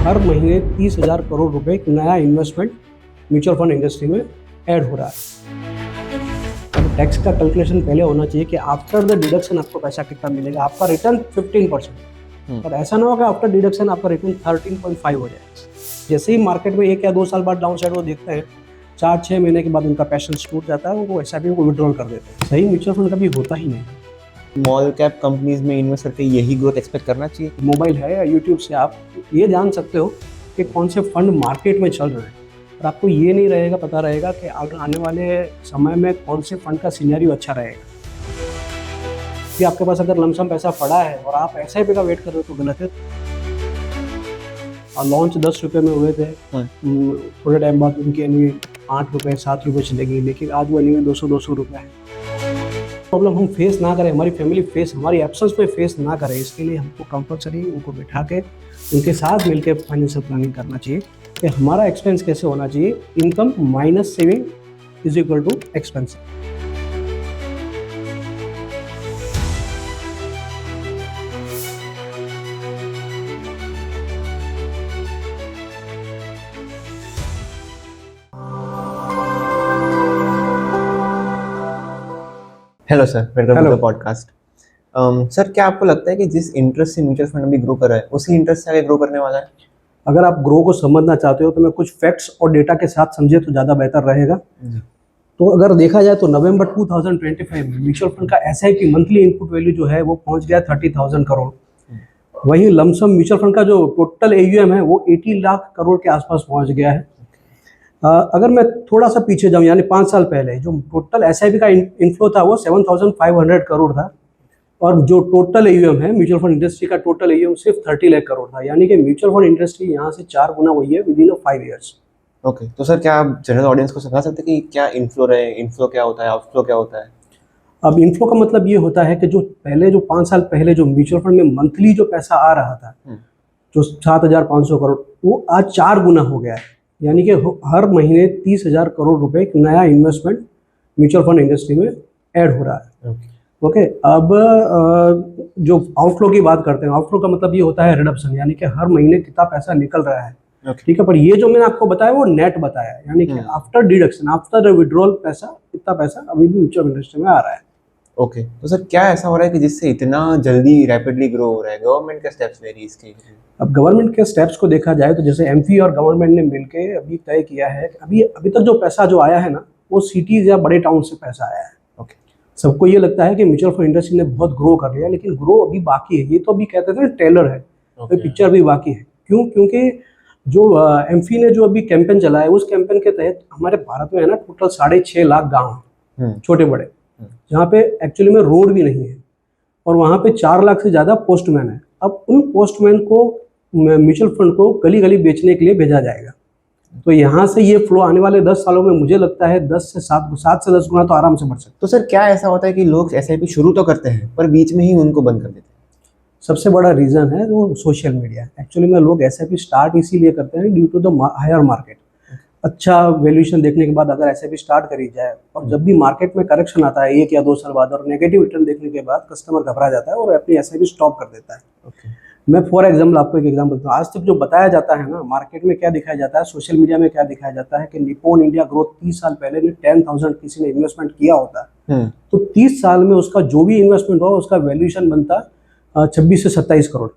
हर महीने 30,000 करोड़ रुपए एक नया इन्वेस्टमेंट म्यूचुअल फंड इंडस्ट्री में ऐड हो रहा है। अब टैक्स का कैलकुलेशन पहले होना चाहिए कि आफ्टर द डिडक्शन आपको पैसा कितना मिलेगा। आपका रिटर्न 15%, पर ऐसा ना हो कि आफ्टर डिडक्शन आपका रिटर्न 13.5 हो जाए। जैसे ही मार्केट में 1 या 2 साल बाद डाउन साइड वो देखते हैं, 4-6 महीने के बाद उनका पैशन टूट जाता है, वो एसआईपी को विड्रॉल कर देते हैं। सही म्यूचुअल फंड कभी होता ही नहीं। स्मॉल कैप कंपनीज में इन्वेस्ट करके यही ग्रोथ एक्सपेक्ट करना चाहिए। मोबाइल है या यूट्यूब से आप ये जान सकते हो कि कौन से फंड मार्केट में चल रहे हैं, और आपको ये नहीं रहेगा पता रहेगा कि आने वाले समय में कौन से फंड का सिनेरियो अच्छा रहेगा। कि आपके पास अगर लमसम पैसा पड़ा है और आप एसआईपी का वेट कर रहे हो तो गलत है। और लॉन्च 10 रुपये में हुए थे, थोड़े टाइम बाद उनकी एनवी 8 रुपये 7 रुपये चलेगी, लेकिन आज वो एनवी 200 रुपये है। प्रॉब्लम हम फेस ना करें, हमारी फैमिली फेस हमारी एब्सेंस में फेस ना करे, इसके लिए हमको कंपल्सरी उनको बिठा के उनके साथ मिलकर फाइनेंशियल प्लानिंग करना चाहिए कि हमारा एक्सपेंस कैसे होना चाहिए। Income minus saving is equal to expense. Hello sir, welcome to the podcast. Sir, क्या आपको लगता है कि जिस इंटरेस्ट से म्यूचुअल फंड अभी ग्रो कर रहा है उसी इंटरेस्ट से आगे ग्रो करने वाला है? अगर आप ग्रो को समझना चाहते हो तो मैं कुछ फैक्ट्स और डेटा के साथ समझे तो ज़्यादा बेहतर रहेगा। तो अगर देखा जाए तो नवंबर 2025 में म्यूचुअल फंड का एसआईपी मंथली इनपुट वैल्यू जो है वो पहुंच गया 30,000 करोड़। वहीं लमसम म्यूचुअल फंड का जो टोटल एयूएम है वो 80 लाख करोड़ के आसपास पहुंच गया है। अगर मैं थोड़ा सा पीछे जाऊं, यानी 5 साल पहले जो टोटल एसआईपी का इनफ्लो था वो 7,500 करोड़ था, और जो टोटल एयूएम है म्यूचुअल फंड इंडस्ट्री का टोटल एयूएम सिर्फ 30 लाख करोड़ था। यानी कि म्यूचुअल फंड इंडस्ट्री यहाँ से 4 गुना हुई है विद इन 5 ईयर्स। ओके, तो सर क्या आप जनरल ऑडियंस को समझा सकते हैं कि क्या इनफ्लो रहे, इनफ्लो क्या होता है, आउटफ्लो क्या होता है? अब इनफ्लो का मतलब ये होता है कि जो 5 साल पहले जो म्यूचुअल फंड में मंथली जो पैसा आ रहा था, जो 7,500 करोड़, वो आज 4 गुना हो गया है। यानी कि हर महीने 30,000 करोड़ रुपए एक नया इन्वेस्टमेंट म्यूचुअल फंड इंडस्ट्री में ऐड हो रहा है। ओके, अब जो आउटफ्लो की बात करते हैं, आउटफ्लो का मतलब ये होता है रिडक्शन, यानी कि हर महीने कितना पैसा निकल रहा है। ठीक है, पर ये जो मैंने आपको बताया वो नेट बताया, यानी कि आफ्टर डिडक्शन, आफ्टर विड्रॉल पैसा, इतना पैसा अभी भी म्यूचुअल इंडस्ट्री में आ रहा है। ओके, तो सर क्या ऐसा हो रहा है कि जिससे इतना जल्दी रैपिडली ग्रो हो रहा है? गवर्नमेंट के स्टेप्स ले रही है इसके? अब गवर्नमेंट के स्टेप्स को देखा जाए तो जैसे एमपी और गवर्नमेंट ने मिलकर अभी तय किया है कि अभी तक जो पैसा जो आया है ना, वो सिटीज या बड़े टाउन से पैसा आया है। ओके, सबको ये लगता है कि म्यूचुअल फंड इंडस्ट्री ने बहुत ग्रो कर लिया, लेकिन ग्रो अभी बाकी है। ये तो अभी कहते थे ना ट्रेलर है, तो पिक्चर भी बाकी है। क्यों? क्योंकि जो एमपी ने जो अभी कैंपेन चला है, उस कैंपेन के तहत हमारे भारत में है ना टोटल 6.5 लाख गाँव हैं, छोटे बड़े, जहाँ पे एक्चुअली में रोड भी नहीं है, और वहाँ पे 4 लाख से ज़्यादा पोस्टमैन है। अब उन पोस्टमैन को म्यूचुअल फंड को गली गली बेचने के लिए भेजा जाएगा। तो यहाँ से ये फ्लो आने वाले 10 सालों में मुझे लगता है 7 से 10 गुना तो आराम से बढ़ सकता है। तो सर क्या ऐसा होता है कि लोग एसआईपी शुरू तो करते हैं पर बीच में ही उनको बंद कर देते हैं? सबसे बड़ा रीज़न है वो सोशल मीडिया। एक्चुअली में लोग एसआईपी स्टार्ट इसीलिए करते हैं due to the higher market. अच्छा वैल्यूएशन देखने के बाद अगर एसआईपी स्टार्ट करी जाए, और जब भी मार्केट में करेक्शन आता है 1 या 2 साल बाद, और नेगेटिव रिटर्न देखने के बाद कस्टमर घबरा जाता है और अपनी एसआईपी स्टॉप कर देता है। मैं फॉर एग्जाम्पल आपको एक एग्जाम्पल दूँ। आज तक जो बताया जाता है ना, मार्केट में क्या दिखाया जाता है, सोशल मीडिया में क्या दिखाया जाता है कि निप्पॉन इंडिया ग्रोथ 30 साल पहले ने 10,000 किसी ने इन्वेस्टमेंट किया होता है, तो 30 साल में उसका जो भी इन्वेस्टमेंट हुआ उसका वैल्यूएशन बनता 26 से 27 करोड़।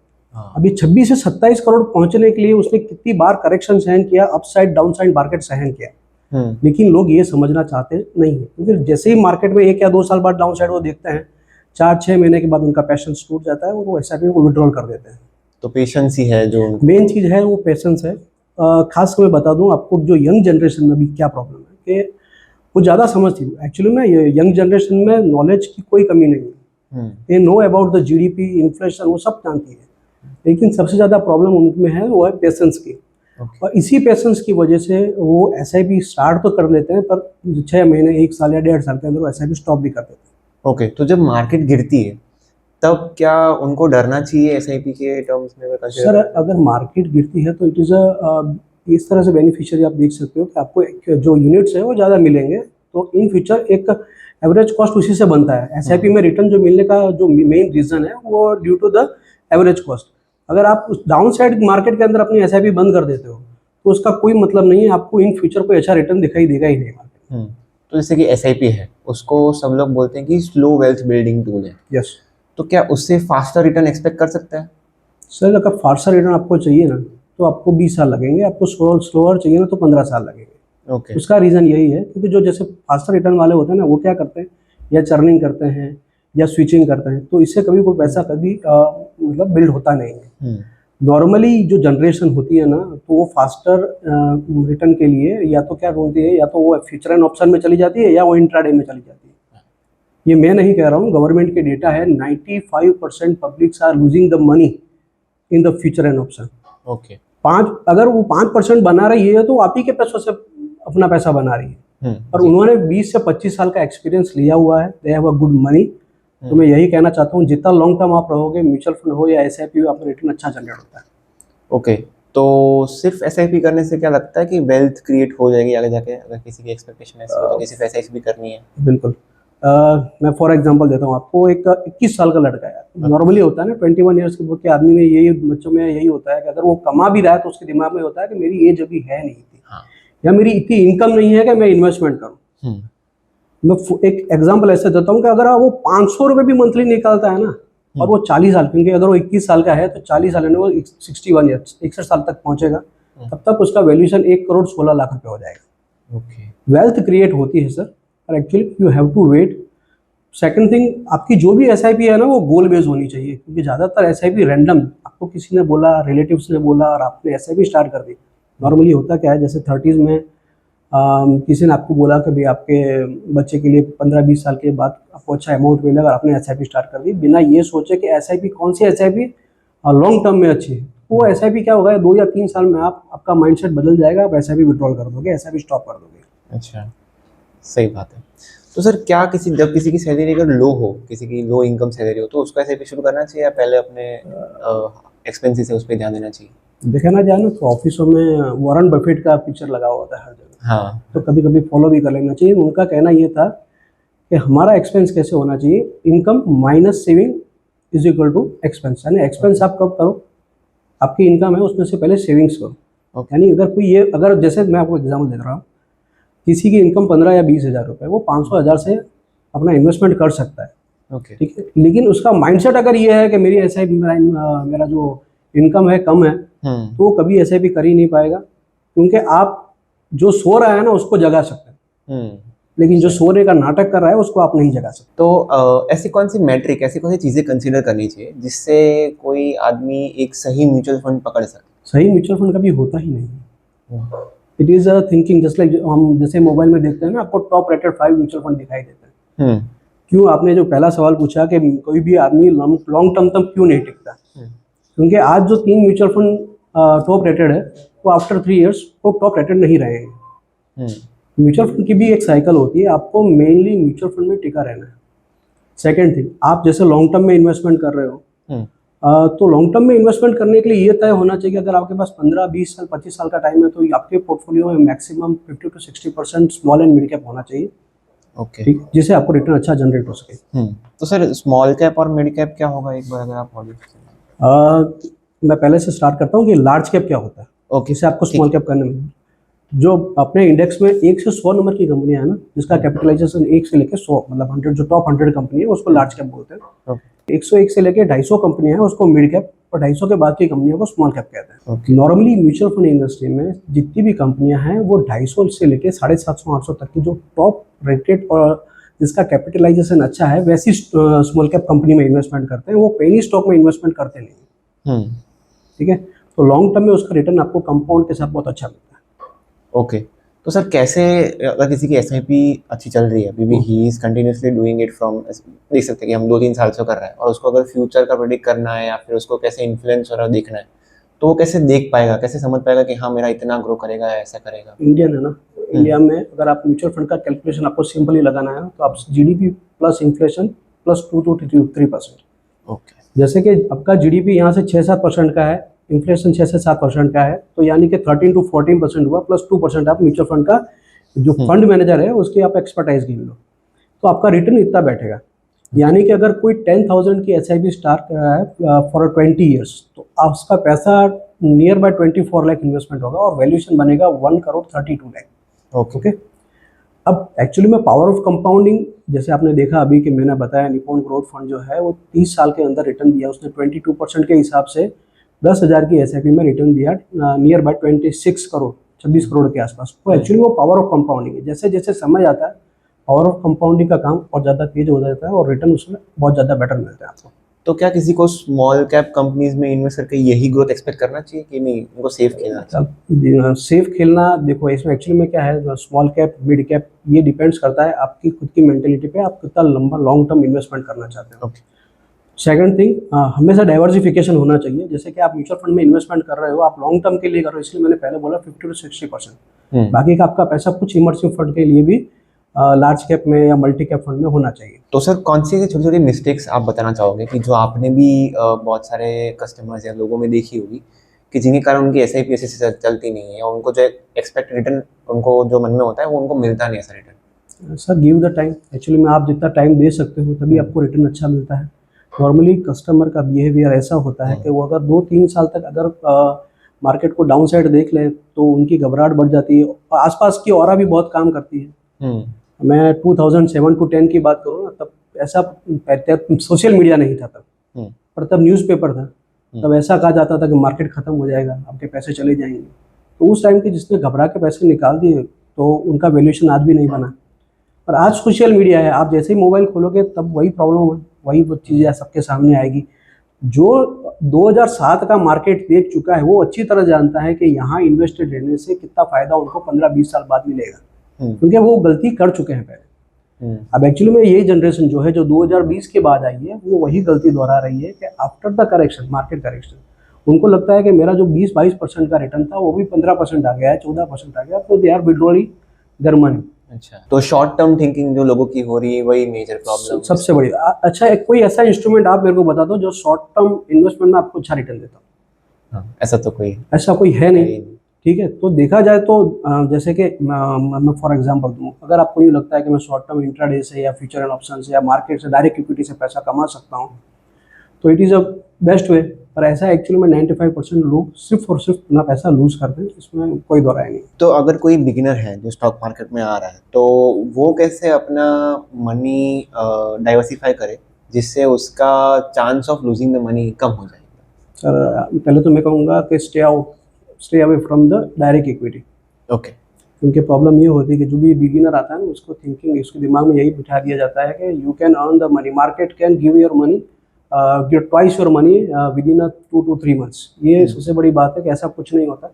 अभी 26 से 27 करोड़ पहुंचने के लिए उसने कितनी बार करेक्शन सहन किया, अपसाइड डाउनसाइड मार्केट सहन किया, लेकिन लोग ये समझना चाहते नहीं है। क्योंकि जैसे ही मार्केट में 1 या 2 साल बाद डाउन साइड वो देखते हैं, 4-6 महीने के बाद उनका पैशन टूट जाता है और वो एसआईपी को विड्रॉल कर देते हैं। तो पेशेंस ही है जो मेन चीज़ है, वो पेशेंस है। खास कर मैं बता दूं आपको, जो यंग जनरेशन में भी क्या प्रॉब्लम है कि वो ज़्यादा समझती है। एक्चुअली में यंग जनरेशन में नॉलेज की कोई कमी नहीं है, ये know about the GDP, inflation, वो सब जानती है, लेकिन सबसे ज़्यादा प्रॉब्लम उनमें है वो है पेशेंस की। और इसी पेशेंस की वजह से वो एसआईपी स्टार्ट तो कर लेते हैं, पर 6 महीने 1 साल या 1.5 साल के अंदर वो एसआईपी स्टॉप भी कर देते हैं। ओके, तो जब मार्केट गिरती है तब क्या उनको डरना चाहिए एसआईपी के टर्म्स में? सर, अगर मार्केट गिरती है तो इट इज़ इस तरह से बेनिफिशियरी आप देख सकते हो कि आपको जो यूनिट्स है वो ज़्यादा मिलेंगे। तो इन फ्यूचर एक एवरेज कॉस्ट उसी से बनता है। एसआईपी में रिटर्न जो मिलने का जो मेन रीज़न है वो due to the average cost. अगर आप उस डाउन साइड मार्केट के अंदर अपनी एसआईपी बंद कर देते हो तो उसका कोई मतलब नहीं है, आपको इन फ्यूचर कोई अच्छा रिटर्न दिखाई देगा ही नहीं मार्केट। तो जैसे कि एसआईपी है, उसको सब लोग बोलते हैं कि स्लो वेल्थ बिल्डिंग टूल है, यस तो क्या उससे फास्टर रिटर्न एक्सपेक्ट कर सकते हैं? सर, अगर फास्टर रिटर्न आपको चाहिए ना तो आपको 20 साल लगेंगे, आपको स्लोअर चाहिए ना तो 15 साल लगेंगे। ओके। उसका रीज़न यही है क्योंककि जो जैसे फास्टर रिटर्न वाले होते हैं ना, वो क्या करते हैं, या चर्निंग करते हैं या स्विचिंग करते हैं, तो इससे कभी कोई पैसा कभी मतलब बिल्ड होता नहीं है। नॉर्मली जो जनरेशन होती है ना, तो वो फास्टर रिटर्न के लिए या तो क्या ढूंढती है, या तो वो फ्यूचर एंड ऑप्शन में चली जाती है या वो इंट्राडे में चली जाती है। ये मैं नहीं कह रहा हूँ, गवर्नमेंट के डेटा है, 95% publics are losing the money in the future and option. Okay. अगर वो 5% बना रही है तो आप ही के पैसों से अपना पैसा बना रही है, और उन्होंने 20 से 25 साल का एक्सपीरियंस लिया हुआ है, they have a good money. तो मैं यही कहना चाहता हूँ, जितना लॉन्ग टर्म आप रहोगे, म्यूचुअल फंड हो या एसआईपी हो, आपका रिटर्न अच्छा जनरेट होता है। ओके, तो सिर्फ एसआईपी करने से क्या लगता है कि वेल्थ क्रिएट हो जाएगी आगे जाके, अगर किसी की एक्सपेक्टेशन ऐसी हो तो किसी को एसआईपी करनी है? बिल्कुल। मैं फॉर एग्जांपल देता हूँ आपको, एक 21 साल का लड़का है, नॉर्मली होता है ना 21 ईयर्स के आदमी में, यही बच्चों में यही होता है कि अगर वो कमा भी रहा है तो उसके दिमाग में होता है कि मेरी एज अभी है नहीं थी, या मेरी इतनी इनकम नहीं है कि मैं इन्वेस्टमेंट करूँ। मैं एक एग्जांपल ऐसे देता हूँ कि अगर वो 500 रुपये भी मंथली निकालता है ना, और वो 40 साल, क्योंकि अगर वो 21 साल का है तो 40 साल है ना, वो 61 ईयर्स 61 साल तक पहुंचेगा, तब तक उसका वैल्यूएशन 1 करोड़ 16 लाख रुपए हो जाएगा। ओके। वेल्थ क्रिएट होती है सर, और actually you have to wait. Second thing, आपकी जो भी एसआईपी है ना, वो गोल बेस्ड होनी चाहिए, क्योंकि ज़्यादातर एसआईपी रैंडम, आपको किसी ने बोला, रिलेटिव्स ने बोला और आपने एसआईपी स्टार्ट कर दी। नॉर्मली होता क्या है, जैसे 30s में किसी ने आपको बोला कि भाई आपके बच्चे के लिए 15-20 साल के बाद आपको अच्छा अमाउंट मिलेगा, और आपने एसआईपी स्टार्ट कर दी बिना ये सोचे कि एसआईपी कौन सी एसआईपी लॉन्ग टर्म में अच्छी है। वो एसआईपी क्या होगा, 2 या 3 साल में आपका माइंडसेट बदल जाएगा, आप एसआईपी विड्रॉल कर दोगे, एसआईपी स्टॉप कर दोगे। अच्छा, सही बात है। तो सर क्या जब किसी की सैलरी अगर लो हो, किसी की लो इनकम सैलरी हो, तो उसको एसआईपी शुरू करना चाहिए या पहले अपने एक्सपेंसेस है उस पर ध्यान देना चाहिए? देखना जाए ना तो ऑफिसों में वॉरेन बफेट का पिक्चर लगा हुआ था हर जगह, हाँ। तो कभी कभी फॉलो भी कर लेना चाहिए। उनका कहना ये था कि हमारा एक्सपेंस कैसे होना चाहिए, income minus saving is equal to expense. यानी एक्सपेंस आप कब करो, आपकी इनकम है उसमें से पहले सेविंग्स करो। यानी अगर कोई ये, अगर जैसे मैं आपको एग्जाम्पल दे रहा हूँ, किसी की इनकम 15 या 20 हज़ार रुपये, वो 500,000 से अपना इन्वेस्टमेंट कर सकता है, ओके। ठीक है। लेकिन उसका माइंडसेट अगर ये है कि मेरी एसआईपी, मेरा जो इनकम है कम है, तो वो कभी एसआईपी कर ही नहीं पाएगा, क्योंकि आप जो सो रहा है ना उसको जगा सकते हैं, लेकिन जो सोने का नाटक कर रहा है उसको आप नहीं जगा सकते। तो ऐसी कौन सी मैट्रिक, ऐसी कौन सी चीज़ें कंसीडर करनी चाहिए जिससे कोई आदमी एक सही म्यूचुअल फंड पकड़ सके? सही म्यूचुअल फंड कभी होता ही नहीं। It is a thinking, just like हम जैसे मोबाइल में देखते हैं ना, आपको टॉप रेटेड 5 म्यूचुअल फंड दिखाई देते हैं। क्यों, आपने जो पहला सवाल पूछा कि कोई भी आदमी लॉन्ग टर्म तक क्यों नहीं टिकता, क्योंकि आज जो 3 म्यूचुअल फंड टॉप रेटेड है, वो आफ्टर 3 इयर्स वो टॉप रेटेड नहीं रहेंगे। म्यूचुअल फंड की भी एक साइकिल होती है, आपको मेनली म्यूचुअल फंड में टिका रहना है। सेकेंड थिंग, आप जैसे लॉन्ग टर्म में इन्वेस्टमेंट कर रहे हो, तो लॉन्ग टर्म में इन्वेस्टमेंट करने के लिए ये तय होना चाहिए कि अगर आपके पास 15, 20 साल, 25 साल का टाइम है, तो आपके पोर्टफोलियो में maximum 50 to 60% small and mid cap होना चाहिए, ओके, ठीक, जिससे आपको रिटर्न अच्छा जनरेट हो सके। तो सर स्मॉल कैप और मिड कैप क्या होगा, एक बार अगर आप मैं पहले से स्टार्ट करता हूँ कि लार्ज कैप क्या होता है, ओके, जिससे आपको स्मॉल कैप करने में, जो अपने इंडेक्स में 1 से 100 नंबर की कंपनियां है ना, जिसका कैपिटलाइजेशन 1 से लेकर 100, मतलब 100, जो टॉप 100 कंपनी है उसको लार्ज कैप बोलते हैं। 101 से लेकर 250 कंपनियां हैं उसको मिड कैप, और 250 के बाद की कंपनियों को स्मॉल कैप कहते हैं। नॉर्मली म्यूचुअल फंड इंडस्ट्री में जितनी भी कंपनियां हैं, वो 250 से लेकर 750-800 तक की जो टॉप रेटेड और जिसका कैपिटलाइजेशन अच्छा है, वैसी स्मॉल कैप कंपनी में इन्वेस्टमेंट करते हैं। वो पेनी स्टॉक में इन्वेस्टमेंट करते नहीं, ठीक है। तो लॉन्ग टर्म में उसका रिटर्न आपको कंपाउंड के साथ बहुत अच्छा मिलता है। ओके, तो सर कैसे, अगर किसी की एसआईपी अच्छी चल रही है, अभी भी he is continuously doing it from, देख सकते हैं कि हम 2-3 साल से कर रहे हैं, और उसको अगर फ्यूचर का प्रेडिक्ट करना है या फिर उसको कैसे इन्फ्लुएंस हो रहा है देखना है, तो वो कैसे देख पाएगा, कैसे समझ पाएगा कि हाँ मेरा इतना ग्रो करेगा या ऐसा करेगा? इंडियन है ना, इंडिया में अगर आप म्यूचुअल फंड का कैलकुलेशन आपको सिंपली लगाना है, तो आप GDP plus inflation plus 2 to 3%। Okay, जैसे कि आपका जीडीपी यहाँ से 6-7% का है, इन्फ्लेशन 6 से 7% का है, तो यानी कि 13 to 14% हुआ, प्लस 2% आप म्यूचुअल फंड का जो फंड मैनेजर है उसकी आप एक्सपर्टाइज गिन लो, तो आपका रिटर्न इतना बैठेगा। यानी कि अगर कोई 10,000 की एस आई पी स्टार्ट कर रहा है फॉर 20 ईयर्स, तो आप उसका पैसा नियर बाय 24 लाख इन्वेस्टमेंट होगा और वैल्यूएशन बनेगा 1,32,00,000। ओके। ओके। अब एक्चुअली में पावर ऑफ कंपाउंडिंग, जैसे आपने देखा अभी कि मैंने बताया निप्पॉन ग्रोथ फंड जो है वो 30 साल के अंदर रिटर्न दिया, उसने 22% के हिसाब से 10,000 की एस में रिटर्न दिया नियर बाय 26 करोड़ के आसपास। तो एक्चुअली वो पावर ऑफ कंपाउंडिंग है। जैसे जैसे समय आता है पावर ऑफ कंपाउंडिंग का काम बहुत ज़्यादा तेज हो जाता है और रिटर्न उसमें बहुत ज़्यादा बेटर मिलता है आपको। तो क्या किसी को स्मॉल कैप कंपनीज में इन्वेस्ट करके यही ग्रोथ एक्सपेक्ट करना चाहिए कि नहीं, उनको सेफ खेलना चाहिए? अब सेफ खेलना, देखो इसमें एक्चुअली में क्या है, स्मॉल कैप मिड कैप ये डिपेंड्स करता है आपकी खुद की मेंटेलिटी पे, आप कितना लंबा लॉन्ग टर्म इन्वेस्टमेंट करना चाहते हो। ओके। सेकंड थिंग, हमेशा डाइवर्सिफिकेशन होना चाहिए। जैसे कि आप म्यूचुअल फंड में इन्वेस्टमेंट कर रहे हो, आप लॉन्ग टर्म के लिए कर रहे हो, इसलिए मैंने पहले बोला 50 to 60%। बाकी का आपका पैसा कुछ इमर्सिव फंड के लिए भी लार्ज कैप में या मल्टी कैप फंड में होना चाहिए। तो सर कौन सी छोटी छोटी मिस्टेक्स आप बताना चाहोगे कि जो आपने भी बहुत सारे कस्टमर्स या लोगों में देखी होगी कि जिनके कारण उनकी एस आई पी ऐसे चलती नहीं है और उनको जो एक्सपेक्टेड रिटर्न उनको जो मन में होता है वो उनको मिलता नहीं ऐसा return? Sir give the time. Actually में आप जितना टाइम दे सकते हो तभी आपको रिटर्न अच्छा मिलता है। नॉर्मली कस्टमर का बिहेवियर ऐसा होता है कि वो अगर 2-3 साल तक अगर मार्केट को डाउन साइड देख ले तो उनकी घबराहट बढ़ जाती है। आसपास की ऑरा भी बहुत काम करती है। मैं 2007 to 10 की बात करूँ ना, तब ऐसा सोशल मीडिया नहीं था तब, पर तब न्यूज़पेपर था। तब ऐसा कहा जाता था कि मार्केट खत्म हो जाएगा, आपके पैसे चले जाएंगे। तो उस टाइम के जिसने घबरा के पैसे निकाल दिए तो उनका वैल्यूएशन आज भी नहीं बना। पर आज सोशल मीडिया है, आप जैसे ही मोबाइल खोलोगे तब वही प्रॉब्लम है, वही वो चीज़ें सबके सामने आएगी। जो 2007 का मार्केट देख चुका है वो अच्छी तरह जानता है कि यहाँ इन्वेस्टेड रहने से कितना फायदा उनको 15-20 साल बाद मिलेगा, क्योंकि वो गलती कर चुके हैं पहले। अब एक्चुअली में यही जनरेशन जो है जो 2020 के बाद आई है वो वही गलती दोहरा रही है कि after the correction, market correction, उनको लगता है कि मेरा जो 20-22% का रिटर्न था वो भी 15% आ गया है, 14% आ गया, तो they are withdrawing their money. अच्छा, तो शॉर्ट टर्म थिंकिंग जो लोगों की हो रही है वही मेजर प्रॉब्लम सबसे बड़ी। अच्छा, एक कोई ऐसा इंस्ट्रूमेंट आप मेरे को बता दो जो शॉर्ट टर्म इन्वेस्टमेंट में आपको अच्छा रिटर्न देता हो। हाँ, ऐसा तो कोई ऐसा कोई है नहीं। ठीक है, तो देखा जाए तो जैसे कि मैं फॉर एग्जांपल दूँ, अगर आपको ये लगता है कि मैं शॉर्ट टर्म इंट्राडे से या फ्यूचर एंड ऑप्शन से या मार्केट से डायरेक्ट इक्विटी से पैसा कमा सकता हूँ तो it is a best way. पर ऐसा एक्चुअली में 95% लोग सिर्फ और सिर्फ अपना पैसा लूज करते हैं, इसमें कोई दो राय नहीं। तो अगर कोई बिगिनर है जो स्टॉक मार्केट में आ रहा है तो वो कैसे अपना मनी डाइवर्सिफाई करे जिससे उसका chance of losing the money कम हो जाए? सर पहले तो मैं कहूँगा कि stay away from the direct equity. Okay. क्योंकि प्रॉब्लम ये होती है कि जो भी बिगिनर आता है ना उसको थिंकिंग, उसके दिमाग में यही बिठा दिया जाता है कि you can earn the money, market can give your money, give twice your money with in 2 to 3 months। ये सबसे बड़ी बात है कि ऐसा कुछ नहीं होता।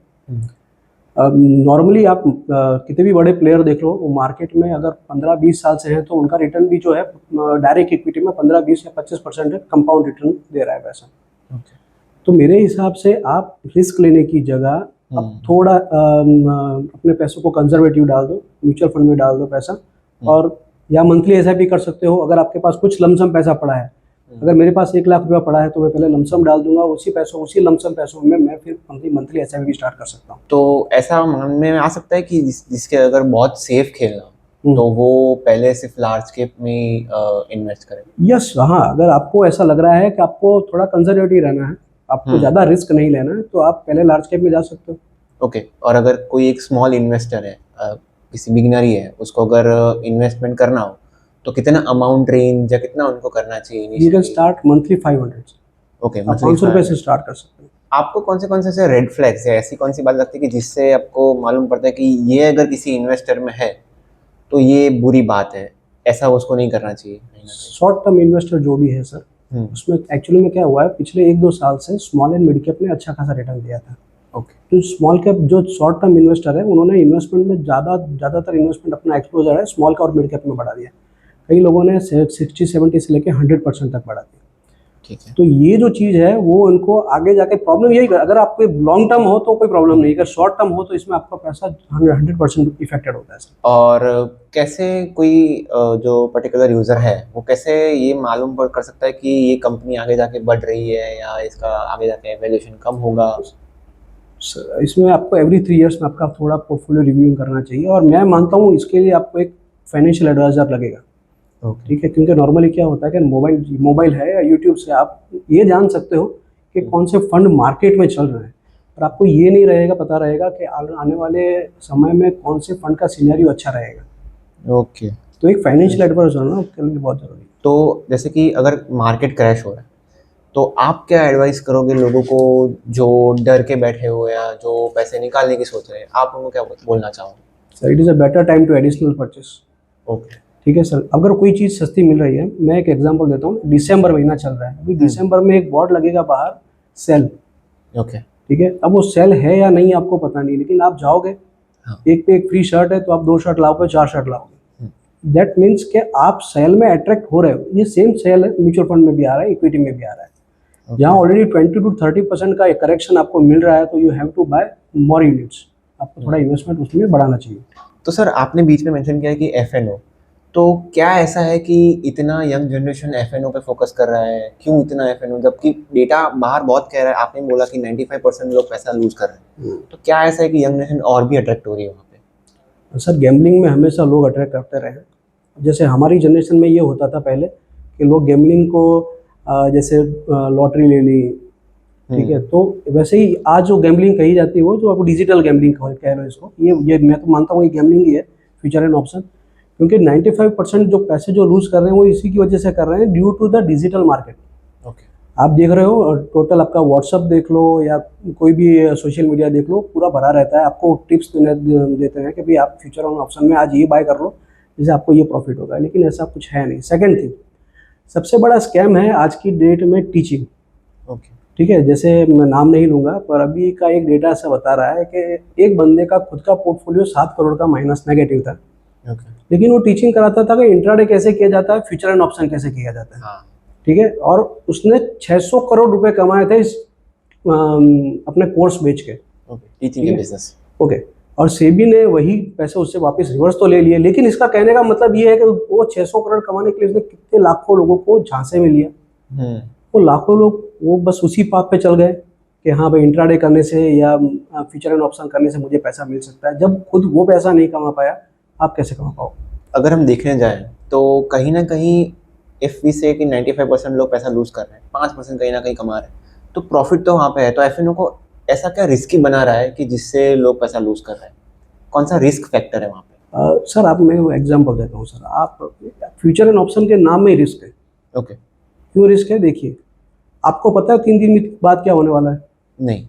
नॉर्मली आप कितने भी बड़े प्लेयर देख लो, वो मार्केट में अगर 15-20 साल से हैं तो उनका रिटर्न भी जो है डायरेक्ट इक्विटी में 15-20 या 25% कंपाउंड रिटर्न दे रहा है पैसा। तो मेरे हिसाब से आप रिस्क लेने की जगह अब थोड़ा अपने पैसों को कंजर्वेटिव डाल दो, म्यूचुअल फंड में डाल दो पैसा, और या मंथली एसआईपी कर सकते हो। अगर आपके पास कुछ लमसम पैसा पड़ा है, अगर मेरे पास 1 लाख रुपया पड़ा है तो मैं पहले लमसम डाल दूंगा, उसी लमसम पैसों में मैं फिर मंथली एसआईपी स्टार्ट कर सकता हूँ। तो ऐसा मान में आ सकता है कि जिसके अगर बहुत सेफ खेलना तो वो पहले सिर्फ लार्ज कैप में इन्वेस्ट करे? यस, हाँ, अगर आपको ऐसा लग रहा है कि आपको थोड़ा कंजर्वेटिव रहना है, आपको ज़्यादा रिस्क नहीं लेना है, तो आप पहले लार्ज कैप में जा सकते हो। ओके। और अगर कोई एक स्मॉल इन्वेस्टर है, किसी बिगिनर ही है, उसको अगर इन्वेस्टमेंट करना हो तो कितना अमाउंट रेंज या कितना उनको करना चाहिए? You can start monthly 500। Okay, आप 500 रुपये से स्टार्ट कर सकते हो। आपको कौन से ऐसे रेड फ्लैग्स है, ऐसी कौन सी बात लगती है कि जिससे आपको मालूम पड़ता है कि ये अगर किसी इन्वेस्टर में है तो ये बुरी बात है, ऐसा उसको नहीं करना चाहिए? शॉर्ट टर्म इन्वेस्टर जो भी है सर, उसमें एक्चुअली में क्या हुआ है, पिछले 1-2 साल से स्मॉल एंड मिड कैप ने अच्छा खासा रिटर्न दिया था। ओके। तो स्मॉल कैप जो शॉर्ट टर्म इन्वेस्टर है उन्होंने इन्वेस्टमेंट में ज़्यादातर इन्वेस्टमेंट अपना एक्सपोजर है स्मॉल का और मिड कैप में बढ़ा दिया। कई लोगों ने 60-70 से लेकर 100% तक बढ़ा दिया। ठीक है। तो ये जो चीज़ है वो उनको आगे जाके प्रॉब्लम यही, अगर आपको लॉन्ग टर्म हो तो कोई प्रॉब्लम नहीं, अगर शॉर्ट टर्म हो तो इसमें आपका पैसा 100% इफेक्टेड होता है। और कैसे कोई जो पर्टिकुलर यूज़र है वो कैसे ये मालूम कर सकता है कि ये कंपनी आगे जाके बढ़ रही है या इसका आगे जाके वैल्यूएशन कम होगा? इसमें आपको एवरी 3 इयर्स में आपका थोड़ा पोर्टफोलियो रिव्यूइंग करना चाहिए, और मैं मानता हूँ इसके लिए आपको एक फाइनेंशियल एडवाइजर लगेगा। ओके ठीक है, क्योंकि नॉर्मली क्या होता है कि मोबाइल है या यूट्यूब से आप ये जान सकते हो कि कौन से फंड मार्केट में चल रहे हैं, पर आपको ये नहीं रहेगा, पता रहेगा कि आने वाले समय में कौन से फंड का सिनेरियो अच्छा रहेगा। ओके। तो एक फाइनेंशियल एडवाइजर होना उसके लिए बहुत ज़रूरी है। तो जैसे कि अगर मार्केट क्रैश हो रहा है तो आप क्या एडवाइस करोगे लोगों को जो डर के बैठे हुए हैं, जो पैसे निकालने की सोच रहे हैं, आप उनको क्या बोलना चाहोगे? Sir, it is a better time to additional purchase. Okay. ठीक है सर, अगर कोई चीज़ सस्ती मिल रही है, मैं एक एग्जांपल देता हूँ, दिसंबर महीना चल रहा है, अभी दिसंबर में एक बोर्ड लगेगा बाहर, सेल। ओके। ठीक है, अब वो सेल है या नहीं आपको पता नहीं, लेकिन आप जाओगे, हाँ। एक पे एक फ्री शर्ट है तो आप 2 शर्ट लाओगे, 4 शर्ट लाओगे। दैट मीन्स कि आप सेल में अट्रैक्ट हो रहे हो। ये सेम सेल है म्यूचुअल फंड में भी आ रहा है, इक्विटी में भी आ रहा है। यहाँ ऑलरेडी 20 to 30% का करेक्शन आपको मिल रहा है, तो you have to buy more units. आपको थोड़ा इन्वेस्टमेंट उसमें बढ़ाना चाहिए। तो सर आपने बीच में मेंशन किया कि एफएनओ, तो क्या ऐसा है कि इतना यंग जनरेशन एफएनओ पे फोकस कर रहा है? क्यों इतना एफएनओ, जबकि डेटा बाहर बहुत कह रहा है, आपने बोला कि 95% लोग पैसा लूज कर रहे हैं, तो क्या ऐसा है कि यंग जनरेशन और भी अट्रैक्ट हो रही है वहाँ पे? सर, गैम्बलिंग में हमेशा लोग अट्रैक्ट करते रहे। जैसे हमारी जनरेशन में ये होता था पहले कि लोग गैम्बलिंग को जैसे लॉटरी ले ली, ठीक है, तो वैसे ही आज जो गैम्बलिंग कही जाती है वो जो आपको डिजिटल गैम्बलिंग कह रहे हो इसको, ये मैं तो मानता हूँ ये गैम्बलिंग ही है, फ्यूचर एंड ऑप्शन। क्योंकि 95% जो पैसे जो लूज कर रहे हैं वो इसी की वजह से कर रहे हैं, due to the digital market. Okay. आप देख रहे हो, टोटल आपका व्हाट्सअप देख लो या कोई भी सोशल मीडिया देख लो, पूरा भरा रहता है। आपको टिप्स देते हैं कि भाई आप फ्यूचर ऑन ऑप्शन में आज ये बाय कर लो, जिससे आपको ये प्रॉफिट होगा, लेकिन ऐसा कुछ है नहीं। सेकंड थिंग, सबसे बड़ा स्कैम है आज की डेट में टीचिंग। ओके। ठीक है, जैसे मैं नाम नहीं लूँगा, पर अभी का एक डेटा ऐसा बता रहा है कि एक बंदे का खुद का पोर्टफोलियो 7 करोड़ का माइनस नेगेटिव था, ओके। लेकिन वो टीचिंग कराता था कि इंट्राडे कैसे किया जाता है, फ्यूचर एंड ऑप्शन कैसे किया जाता है। हाँ। ठीक है, और उसने 600 करोड़ रुपए कमाए थे इस अपने कोर्स बेच के। ओके, टीचिंग के बिजनेस। ओके, और सेबी ने वही पैसे उससे वापस रिवर्स तो ले लिए, लेकिन इसका कहने का मतलब ये है कि वो 600 करोड़ कमाने के लिए उसने कितने लाखों लोगों को झांसे में लिया। वो लाखों लोग वो बस उसी पाथ पे चल गए कि हाँ भाई इंट्राडे करने से या फ्यूचर एंड ऑप्शन करने से मुझे पैसा मिल सकता है। जब खुद वो पैसा नहीं कमा पाया, आप कैसे कमा पाओगे? अगर हम देखने जाएं तो कहीं ना कहीं इफ वी से कि 95% लोग पैसा लूज कर रहे हैं, 5% कहीं ना कहीं कमा रहे हैं, तो प्रॉफिट तो वहाँ पे है। तो एफएनओ को ऐसा क्या रिस्की बना रहा है कि जिससे लोग पैसा लूज कर रहे हैं? कौन सा रिस्क फैक्टर है वहाँ पे? सर, आप मैं एग्जांपल देता हूँ सर। आप फ्यूचर एंड ऑप्शन के नाम में ही रिस्क है। ओके। क्यों रिस्क है? देखिए, आपको पता है 3 दिन बाद क्या होने वाला है? नहीं,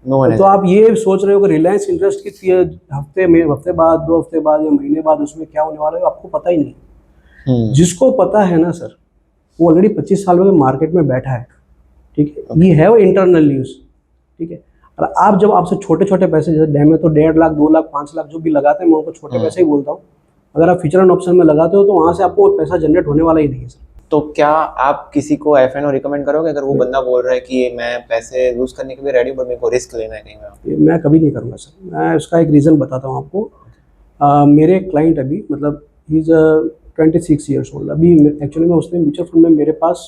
नो वन। तो आप ये सोच रहे हो कि रिलायंस इंडस्ट्री की हफ्ते बाद, 2 हफ्ते बाद या महीने बाद उसमें क्या होने वाला है, आपको पता ही नहीं। जिसको पता है ना सर, वो ऑलरेडी 25 साल में मार्केट में बैठा है। ठीक है, ये है वो इंटरनल न्यूज़। ठीक है, और आप जब आपसे छोटे छोटे पैसे, जैसे डैम में तो 1.5 लाख, 2 लाख, 5 लाख जो भी लगाते हैं, मैं उनको छोटे पैसे ही बोलता हूँ। अगर आप फ्यूचर एंड ऑप्शन में लगाते हो तो वहाँ से आपको पैसा जनरेट होने वाला ही नहीं है सर। तो क्या आप किसी को एफएनओ रिकमेंड करोगे अगर वो बंदा बोल रहा है कि मैं पैसे लूज करने के लिए रेडी, बट मेरे को रिस्क लेना है कहीं में? ये मैं कभी नहीं करूँगा सर। मैं उसका एक रीज़न बताता हूँ आपको। मेरे क्लाइंट अभी मतलब ही इज़ 26 ईयर्स ओल्ड। अभी एक्चुअली में उसने म्यूचुअल फंड में मेरे पास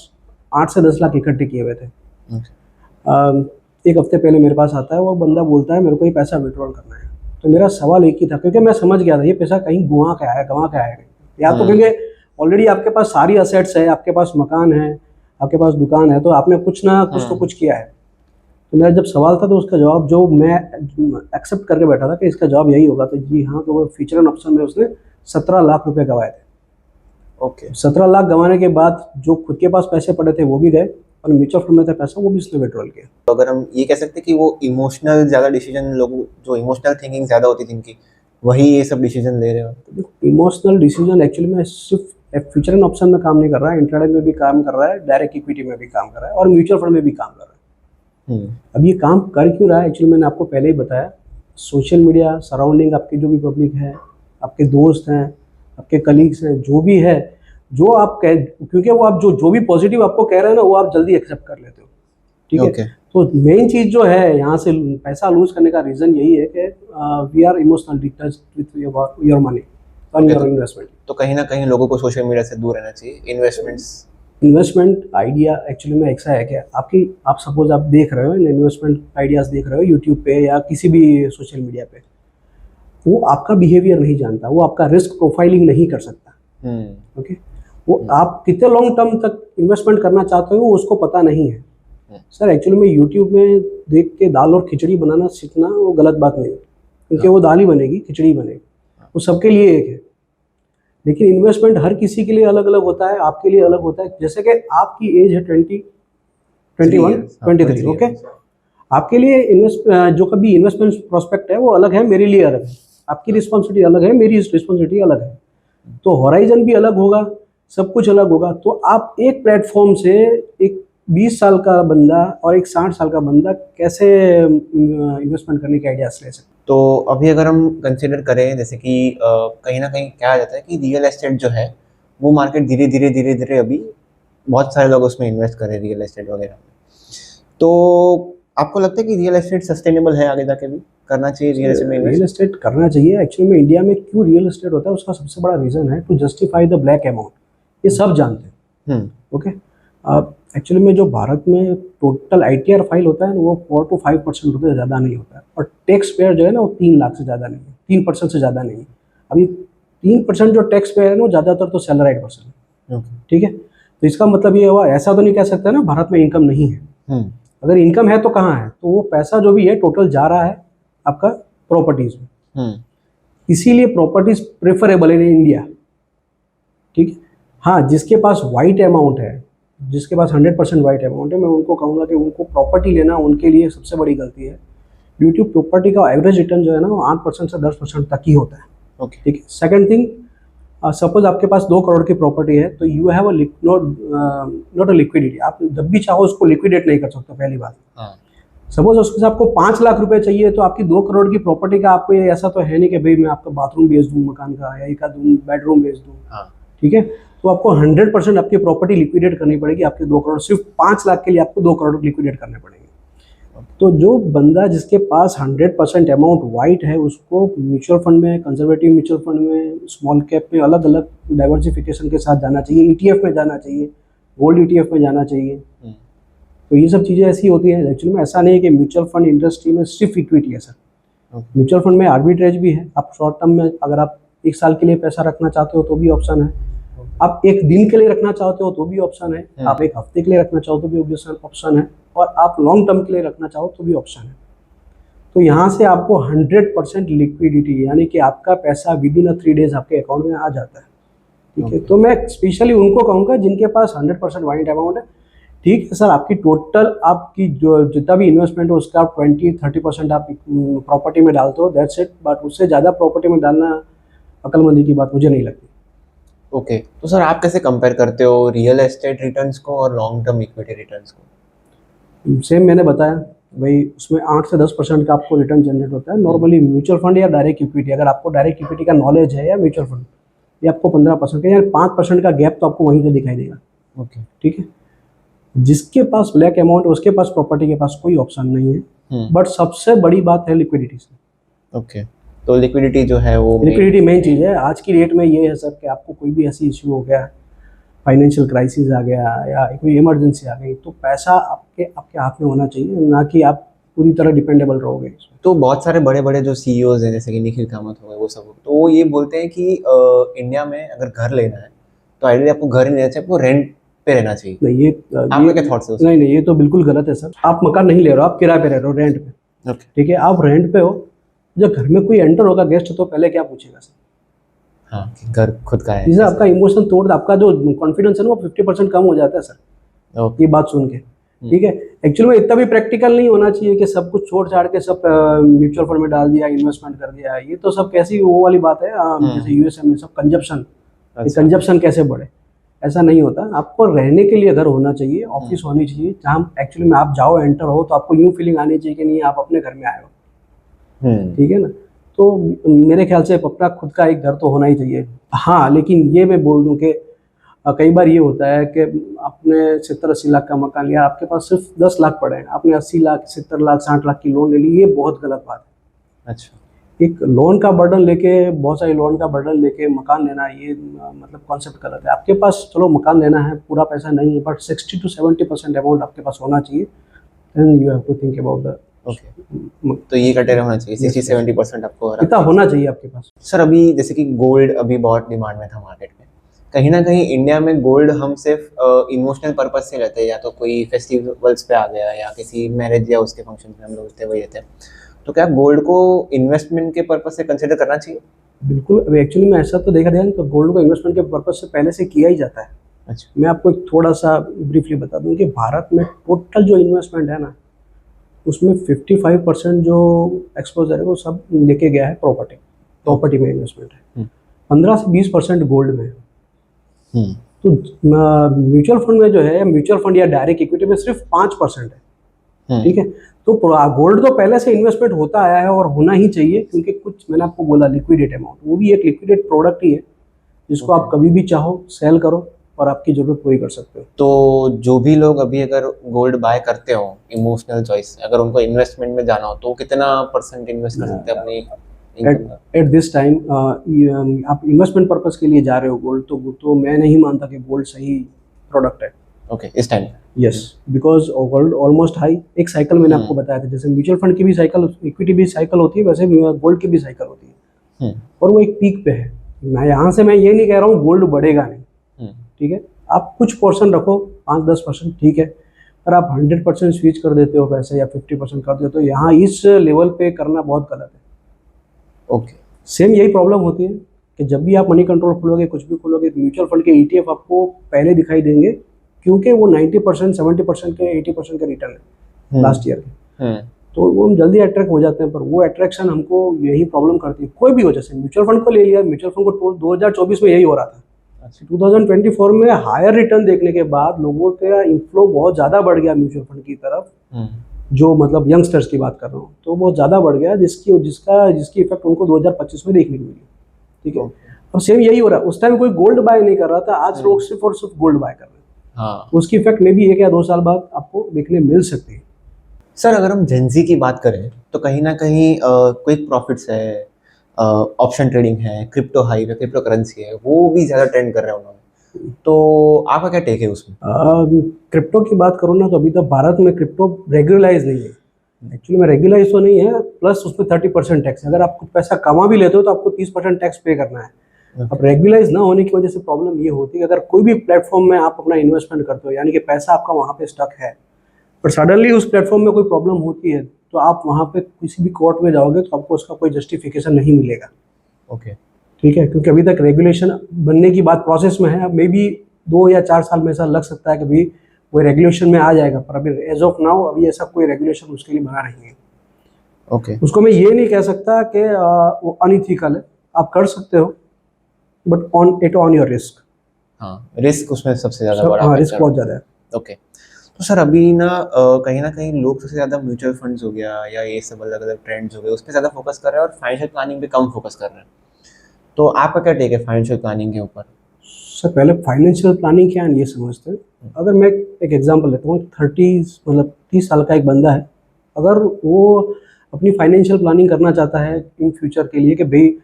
8 से 10 लाख इकट्ठे किए हुए थे। एक हफ्ते पहले मेरे पास आता है, वो बंदा बोलता है मेरे को ये पैसा विड्रॉल करना है। तो मेरा सवाल एक ही था, क्योंकि मैं समझ गया था ये पैसा कहीं गंवा के आया, या तो क्योंकि ऑलरेडी आपके पास सारी असेट्स है, आपके पास मकान है, आपके पास दुकान है, तो आपने कुछ ना कुछ तो कुछ किया है। तो मेरा जब सवाल था तो उसका जवाब जो मैं एक्सेप्ट करके बैठा था कि इसका जवाब यही होगा, तो जी हाँ, तो वो फ्यूचर एंड ऑप्शन में उसने 17 लाख रुपए गंवाए थे। ओके। 17 लाख गंवाने के बाद जो खुद के पास पैसे पड़े थे वो भी गए, और म्यूचुअल फंड में था पैसा वो भी उसने विड्रॉल किया। तो अगर हम ये कह सकते हैं कि वो इमोशनल ज़्यादा डिसीजन, लोग जो इमोशनल थिंकिंग ज़्यादा होती थी इनकी, वही ये सब डिसीजन ले रहे हो? तो देखो, इमोशनल डिसीजन एक्चुअली में सिर्फ फ्यूचर एंड ऑप्शन में काम नहीं कर रहा है, इंट्राडे में भी काम कर रहा है, डायरेक्ट इक्विटी में भी काम कर रहा है, और म्यूचुअल फंड में भी काम कर रहा है। अब ये काम कर क्यों रहा है? एक्चुअली मैंने आपको पहले ही बताया, सोशल मीडिया सराउंडिंग, आपकी जो भी पब्लिक है, आपके दोस्त हैं, आपके कलीग्स हैं, जो भी है, जो आप कह, क्योंकि वो आप जो भी पॉजिटिव आपको कह रहे हैं ना, वो आप जल्दी एक्सेप्ट कर लेते हो। ठीक है, तो मेन चीज़ जो है यहाँ से पैसा लूज करने का रीज़न यही है कि we are emotional detached with your money और योर इन्वेस्टमेंट। तो कहीं ना कहीं लोगों को सोशल मीडिया से दूर रहना चाहिए। इन्वेस्टमेंट आइडिया एक्चुअली में ऐसा है कि आप सपोज आप देख रहे हो, इन्वेस्टमेंट आइडियाज़ देख रहे हो यूट्यूब पे या किसी भी सोशल मीडिया पे, वो आपका बिहेवियर नहीं जानता, वो आपका रिस्क प्रोफाइलिंग नहीं कर सकता। ओके, वो आप कितने लॉन्ग टर्म तक इन्वेस्टमेंट करना चाहते हो उसको पता नहीं है। सर एक्चुअली में यूट्यूब में देख के दाल और खिचड़ी बनाना सीखना वो गलत बात नहीं है, क्योंकि वो दाल ही बनेगी, खिचड़ी बनेगी, वो सबके लिए एक है। लेकिन इन्वेस्टमेंट हर किसी के लिए अलग अलग होता है, आपके लिए अलग होता है। जैसे कि आपकी एज है 21, 23, ओके। आपके लिए जो कभी इन्वेस्टमेंट प्रोस्पेक्ट है वो अलग है, मेरे लिए अलग है। आपकी रिस्पॉन्सिबिलिटी अलग है, मेरी रिस्पॉन्सिबिलिटी अलग है, तो हॉराइजन भी अलग होगा, सब कुछ अलग होगा। तो आप एक प्लेटफॉर्म से एक 20 साल का बंदा और एक 60 साल का बंदा कैसे इन्वेस्टमेंट करने के आइडियाज ले सकते? तो अभी अगर हम कंसिडर करें जैसे कि कहीं ना कहीं क्या आ जाता है कि रियल एस्टेट जो है वो मार्केट धीरे धीरे अभी बहुत सारे लोग उसमें इन्वेस्ट कर रहे हैं रियल एस्टेट वगैरह में। तो आपको लगता है कि रियल एस्टेट सस्टेनेबल है, आगे जाके भी करना चाहिए रियल एस्टेट में रियल इन्वेस्ट? एस्टेट करना चाहिए। एक्चुअली में इंडिया में क्यों रियल एस्टेट होता है उसका सबसे बड़ा रीज़न है to justify the black amount. ये सब जानते हैं, ओके। एक्चुअली में जो भारत में टोटल ITR फाइल होता है ना वो 4 to 5% रुपये से ज़्यादा नहीं होता है, और टैक्स पेयर जो है ना वो 3 लाख से ज़्यादा नहीं है, 3% से ज़्यादा नहीं है। अभी 3% जो टैक्स पेयर है ना वो ज़्यादातर तो सैलराइड पर्सन है, ठीक है। तो इसका मतलब ये हुआ, ऐसा तो नहीं कह सकता ना भारत में इनकम नहीं है। अगर इनकम है तो कहाँ है, तो वो पैसा जो भी है टोटल जा रहा है आपका प्रॉपर्टीज में। इसीलिए प्रॉपर्टीज प्रेफरेबल है इन इंडिया, ठीक है। हाँ, जिसके पास वाइट अमाउंट है, जिसके पास 100% वाइट अमाउंट है, मैं उनको कहूँगा कि उनको प्रॉपर्टी लेना उनके लिए सबसे बड़ी गलती है। ड्यू टू प्रॉपर्टी का एवरेज रिटर्न जो है ना वो 8% से 10% तक ही होता है, ओके। ठीक है। सेकंड थिंग, सपोज आपके पास 2 करोड़ की प्रॉपर्टी है तो you have not a liquidity. आप जब भी चाहो उसको लिक्विडेट नहीं कर सकते, पहली बात। सपोज उसके आपको 5 लाख रुपए चाहिए तो आपकी 2 करोड़ की प्रॉपर्टी का आपको ये ऐसा तो है नहीं कि भाई मैं आपका बाथरूम बेच दूँ मकान का या एक आध बेडरूम बेच दूँ, ठीक है। तो आपको 100% आपकी प्रॉपर्टी लिक्विडेट करनी पड़ेगी। आपके 2 करोड़, सिर्फ 5 लाख के लिए आपको 2 करोड़ लिक्विडेट करने पड़ेंगे। तो जो बंदा जिसके पास 100% अमाउंट वाइट है उसको म्यूचुअल फंड में, कंजर्वेटिव म्यूचुअल फंड में, स्मॉल कैप में अलग अलग डाइवर्सिफिकेशन के साथ जाना चाहिए। ETF में जाना चाहिए, गोल्ड ETF में जाना चाहिए। तो ये सब चीज़ें ऐसी होती हैं। एक्चुअली में ऐसा नहीं है कि म्यूचुअल फंड इंडस्ट्री में सिर्फ इक्विटी है सर। म्यूचुअल फंड में आर्बिट्रेज भी है। आप शॉर्ट टर्म में अगर आप 1 साल के लिए पैसा रखना चाहते हो तो भी ऑप्शन है, आप 1 दिन के लिए रखना चाहते हो तो भी ऑप्शन है, आप 1 हफ्ते के लिए रखना चाहो तो भी ऑप्शन है, और आप लॉन्ग टर्म के लिए रखना चाहो तो भी ऑप्शन है। तो यहाँ से आपको 100% लिक्विडिटी, यानी कि आपका पैसा विदिन 3 डेज आपके अकाउंट में आ जाता है, ठीक है। तो मैं स्पेशली उनको कहूँगा जिनके पास 100% वाइट अमाउंट है। ठीक है सर, आपकी टोटल आपकी जो जितना भी इन्वेस्टमेंट हो उसका 20-30% आप प्रॉपर्टी में डालते हो, दैट्स इट। बट उससे ज़्यादा प्रॉपर्टी में डालना अक्लमंदी की बात मुझे नहीं लगती। ओके, तो सर आप कैसे कंपेयर करते हो रियल एस्टेट रिटर्न्स को और लॉन्ग टर्म इक्विटी रिटर्न्स को? सेम मैंने बताया भाई, उसमें 8 से 10% का आपको रिटर्न जनरेट होता है नॉर्मली म्यूचुअल फंड या डायरेक्ट इक्विटी। अगर आपको डायरेक्ट इक्विटी का नॉलेज है या म्यूचुअल फंड, ये आपको 15% का या 5% का गैप तो आपको वहीं से दिखाई देगा, ओके, ठीक है। जिसके पास ब्लैक अमाउंट है उसके पास प्रॉपर्टी के पास कोई ऑप्शन नहीं है। बट सबसे बड़ी बात है लिक्विडिटी से। ओके, तो लिक्विडिटी जो है वो लिक्विडिटी मेन चीज़ है आज की डेट में। ये है सर कि आपको कोई भी ऐसी इश्यू हो गया, फाइनेंशियल क्राइसिस आ गया या कोई इमरजेंसी आ गई, तो पैसा आपके हाथ में होना चाहिए, ना कि आप पूरी तरह डिपेंडेबल रहोगे। तो बहुत सारे बड़े बड़े जो CEOs हैं जैसे कि निखिल कामत हो गए, वो सब, तो वो ये बोलते हैं कि इंडिया में अगर घर लेना है तो आइडियली आपको घर नहीं लेना चाहिए, आपको रेंट पे रहना चाहिए। नहीं, ये आपका क्या थॉट्स है? नहीं, ये तो बिल्कुल गलत है सर। आप मकान नहीं ले रहे हो, आप किराए पे रह रहे हो, रेंट पे, ठीक है। आप रेंट पे हो, जब घर में कोई एंटर होगा गेस्ट तो पहले क्या पूछेगा सर? हाँ, कि घर खुद का है। इससे आपका इमोशन तोड़, आपका जो कॉन्फिडेंस है ना वो 50% कम हो जाता है सर, ये बात सुन के, ठीक है। एक्चुअली में इतना भी प्रैक्टिकल नहीं होना चाहिए कि सब कुछ छोड़ छाड़ के सब म्यूचुअल फंड में डाल दिया, इन्वेस्टमेंट कर दिया। ये तो सब कैसी वो वाली बात है, जैसे USA में सब कंजप्शन कैसे बढ़े, ऐसा नहीं होता। आपको रहने के लिए घर होना चाहिए, ऑफिस होनी चाहिए, जहाँ एक्चुअली में आप जाओ एंटर हो तो आपको यूँ फीलिंग आनी चाहिए कि नहीं आप अपने घर में आए हो, ठीक है ना। तो मेरे ख्याल से अपना खुद का एक घर तो होना ही चाहिए। हाँ, लेकिन ये मैं बोल दूं कि कई बार ये होता है कि आपने 70-80 लाख का मकान लिया, आपके पास सिर्फ 10 लाख पड़े हैं, आपने 80 लाख, 70 लाख, 60 लाख की लोन ले ली, ये बहुत गलत बात है। अच्छा, एक लोन का बर्डन लेके, बहुत सारे लोन का बर्डन लेके मकान लेना, ये मतलब कॉन्सेप्ट गलत है। आपके पास चलो मकान लेना है, पूरा पैसा नहीं है, बट 60 to 70% अमाउंट आपके पास होना चाहिए। Then you have to think about the, तो ये क्राइटेरिया होना चाहिए, 60-70% आपको कितना होना चाहिए आपके पास। सर अभी जैसे कि गोल्ड अभी बहुत डिमांड में था मार्केट में, कहीं ना कहीं इंडिया में गोल्ड हम सिर्फ इमोशनल पर्पज से लेते हैं, या तो कोई फेस्टिवल्स पे आ गया या किसी मैरिज या उसके फंक्शन में हम लोग लेते वही लेते हैं, तो क्या गोल्ड को इन्वेस्टमेंट के पर्पज से कंसिडर करना चाहिए? बिल्कुल, अभी एक्चुअली में ऐसा तो देखा जाए तो गोल्ड को इन्वेस्टमेंट के पर्पज से पहले से किया ही जाता है। अच्छा। मैं आपको एक थोड़ा सा ब्रीफली बता दूं कि भारत में टोटल जो इन्वेस्टमेंट है ना, उसमें 55% जो एक्सपोजर है वो सब लेके गया है प्रॉपर्टी में इन्वेस्टमेंट है। 15 से 20% गोल्ड में है। तो म्यूचुअल फंड में जो है, म्यूचुअल फंड या डायरेक्ट इक्विटी में सिर्फ 5% है। ठीक है, तो गोल्ड तो पहले से इन्वेस्टमेंट होता आया है और होना ही चाहिए, क्योंकि कुछ मैंने आपको बोला लिक्विडेट अमाउंट, वो भी एक लिक्विडेट प्रोडक्ट ही है जिसको आप कभी भी चाहो सेल करो और आपकी जरूरत पूरी कर सकते हो। तो जो भी लोग अभी अगर गोल्ड बाय करते हो इमोशनल चॉइस, अगर उनको इन्वेस्टमेंट में जाना हो तो कितना परसेंट इन्वेस्ट कर सकते हैं अपनी इनकम का? एट दिस टाइम आप इन्वेस्टमेंट पर्पस के लिए जा रहे हो गोल्ड, तो मैं नहीं मानता कि गोल्ड सही प्रोडक्ट है। ओके, इस time? Yes, because gold almost high, एक साइकिल मैंने आपको बताया था, जैसे म्यूचुअल फंड की भी साइकिल, इक्विटी भी साइकिल होती है, वैसे गोल्ड की भी साइकिल होती है, और वो एक पीक पे है। मैं ये नहीं कह रहा हूँ गोल्ड बढ़ेगा नहीं, ठीक है, आप कुछ पोर्शन रखो, 5-10%, ठीक है, अगर आप 100% स्विच कर देते हो पैसे या 50% कर देते हो, तो यहाँ इस लेवल पे करना बहुत गलत है। ओके, सेम यही प्रॉब्लम होती है कि जब भी आप मनी कंट्रोल खोलोगे, कुछ भी खोलोगे, म्यूचुअल फंड के ETF आपको पहले दिखाई देंगे, क्योंकि वो 90%, 70% के, 80% के रिटर्न है लास्ट ईयर के, तो वो हम जल्दी अट्रैक्ट हो जाते हैं। पर वो अट्रैक्शन हमको यही प्रॉब्लम करती है, कोई भी वजह से। म्यूचुअल फंड को ले लिया, म्यूचुअल फंड को 2024 में यही हो रहा था। 2024 में हायर रिटर्न देखने के बाद लोगों का इनफ्लो बहुत ज़्यादा बढ़ गया म्यूचुअल फंड की तरफ, जो मतलब यंगस्टर्स की बात कर रहा हूँ, तो बहुत ज़्यादा बढ़ गया, जिसकी इफेक्ट उनको 2025 में देखने को मिली। ठीक है, और सेम यही हो रहा है। उस टाइम कोई गोल्ड बाय नहीं कर रहा था, आज लोग सिर्फ और सिर्फ गोल्ड बाय कर रहे हैं। हाँ, उसकी इफेक्ट में भी 1 या 2 साल बाद आपको देखने मिल सकती है। सर अगर हम जेंजी की बात करें तो कहीं ना कहीं क्विक प्रॉफिट्स है, ऑप्शन ट्रेडिंग है, क्रिप्टो हाइव है, क्रिप्टो करेंसी है, वो भी ज़्यादा ट्रेंड कर रहे हैं उन्होंने, तो आपका क्या टेक है उसमें? क्रिप्टो की बात करूँ ना, तो अभी तक भारत में क्रिप्टो रेगुलराइज नहीं है। एक्चुअली में रेगुलराइज तो नहीं है, प्लस उसमें 30% टैक्स है। अगर आप कुछ पैसा कमा भी लेते हो तो आपको 30% टैक्स पे करना है। अब रेगुलराइज ना होने की वजह से प्रॉब्लम ये होती है कि अगर कोई भी प्लेटफॉर्म में आप अपना इन्वेस्टमेंट करते हो, यानी कि पैसा आपका वहाँ पे स्टक है, पर सडनली उस प्लेटफॉर्म में कोई प्रॉब्लम होती है, तो आप वहाँ पे किसी भी कोर्ट में जाओगे तो आपको उसका कोई जस्टिफिकेशन नहीं मिलेगा। ओके, ठीक है, क्योंकि अभी तक रेगुलेशन बनने की बात प्रोसेस में है। मे बी 2 या 4 साल में ऐसा लग सकता है कि भाई वो रेगुलेशन में आ जाएगा, पर अभी एज ऑफ नाउ अभी ऐसा कोई रेगुलेशन उसके लिए बना नहीं है। ओके, उसको मैं ये नहीं कह सकता कि वो अनइथिकल है, आप कर सकते हो, बट ऑन योर रिस्क। हाँ, रिस्क उसमें सबसे ज़्यादा बड़ा हाँ, रिस्क factor बहुत ज़्यादा है। ओके, तो सर अभी ना कहीं लोग सबसे ज़्यादा म्यूचुअल फंड्स हो गया या ये सब अलग अलग ट्रेंड्स हो गए, उस पर ज़्यादा फोकस कर रहे हैं और फाइनेंशियल प्लानिंग पे कम फोकस कर रहे हैं, तो आपका क्या टेक है फाइनेंशियल प्लानिंग के ऊपर? सर पहले फाइनेंशियल प्लानिंग क्या है ये समझते हैं। अगर मैं एक एग्जांपल लेता हूँ, 30 साल का एक बंदा है, अगर वो अपनी फाइनेंशियल प्लानिंग करना चाहता है इन फ्यूचर के लिए कि भाई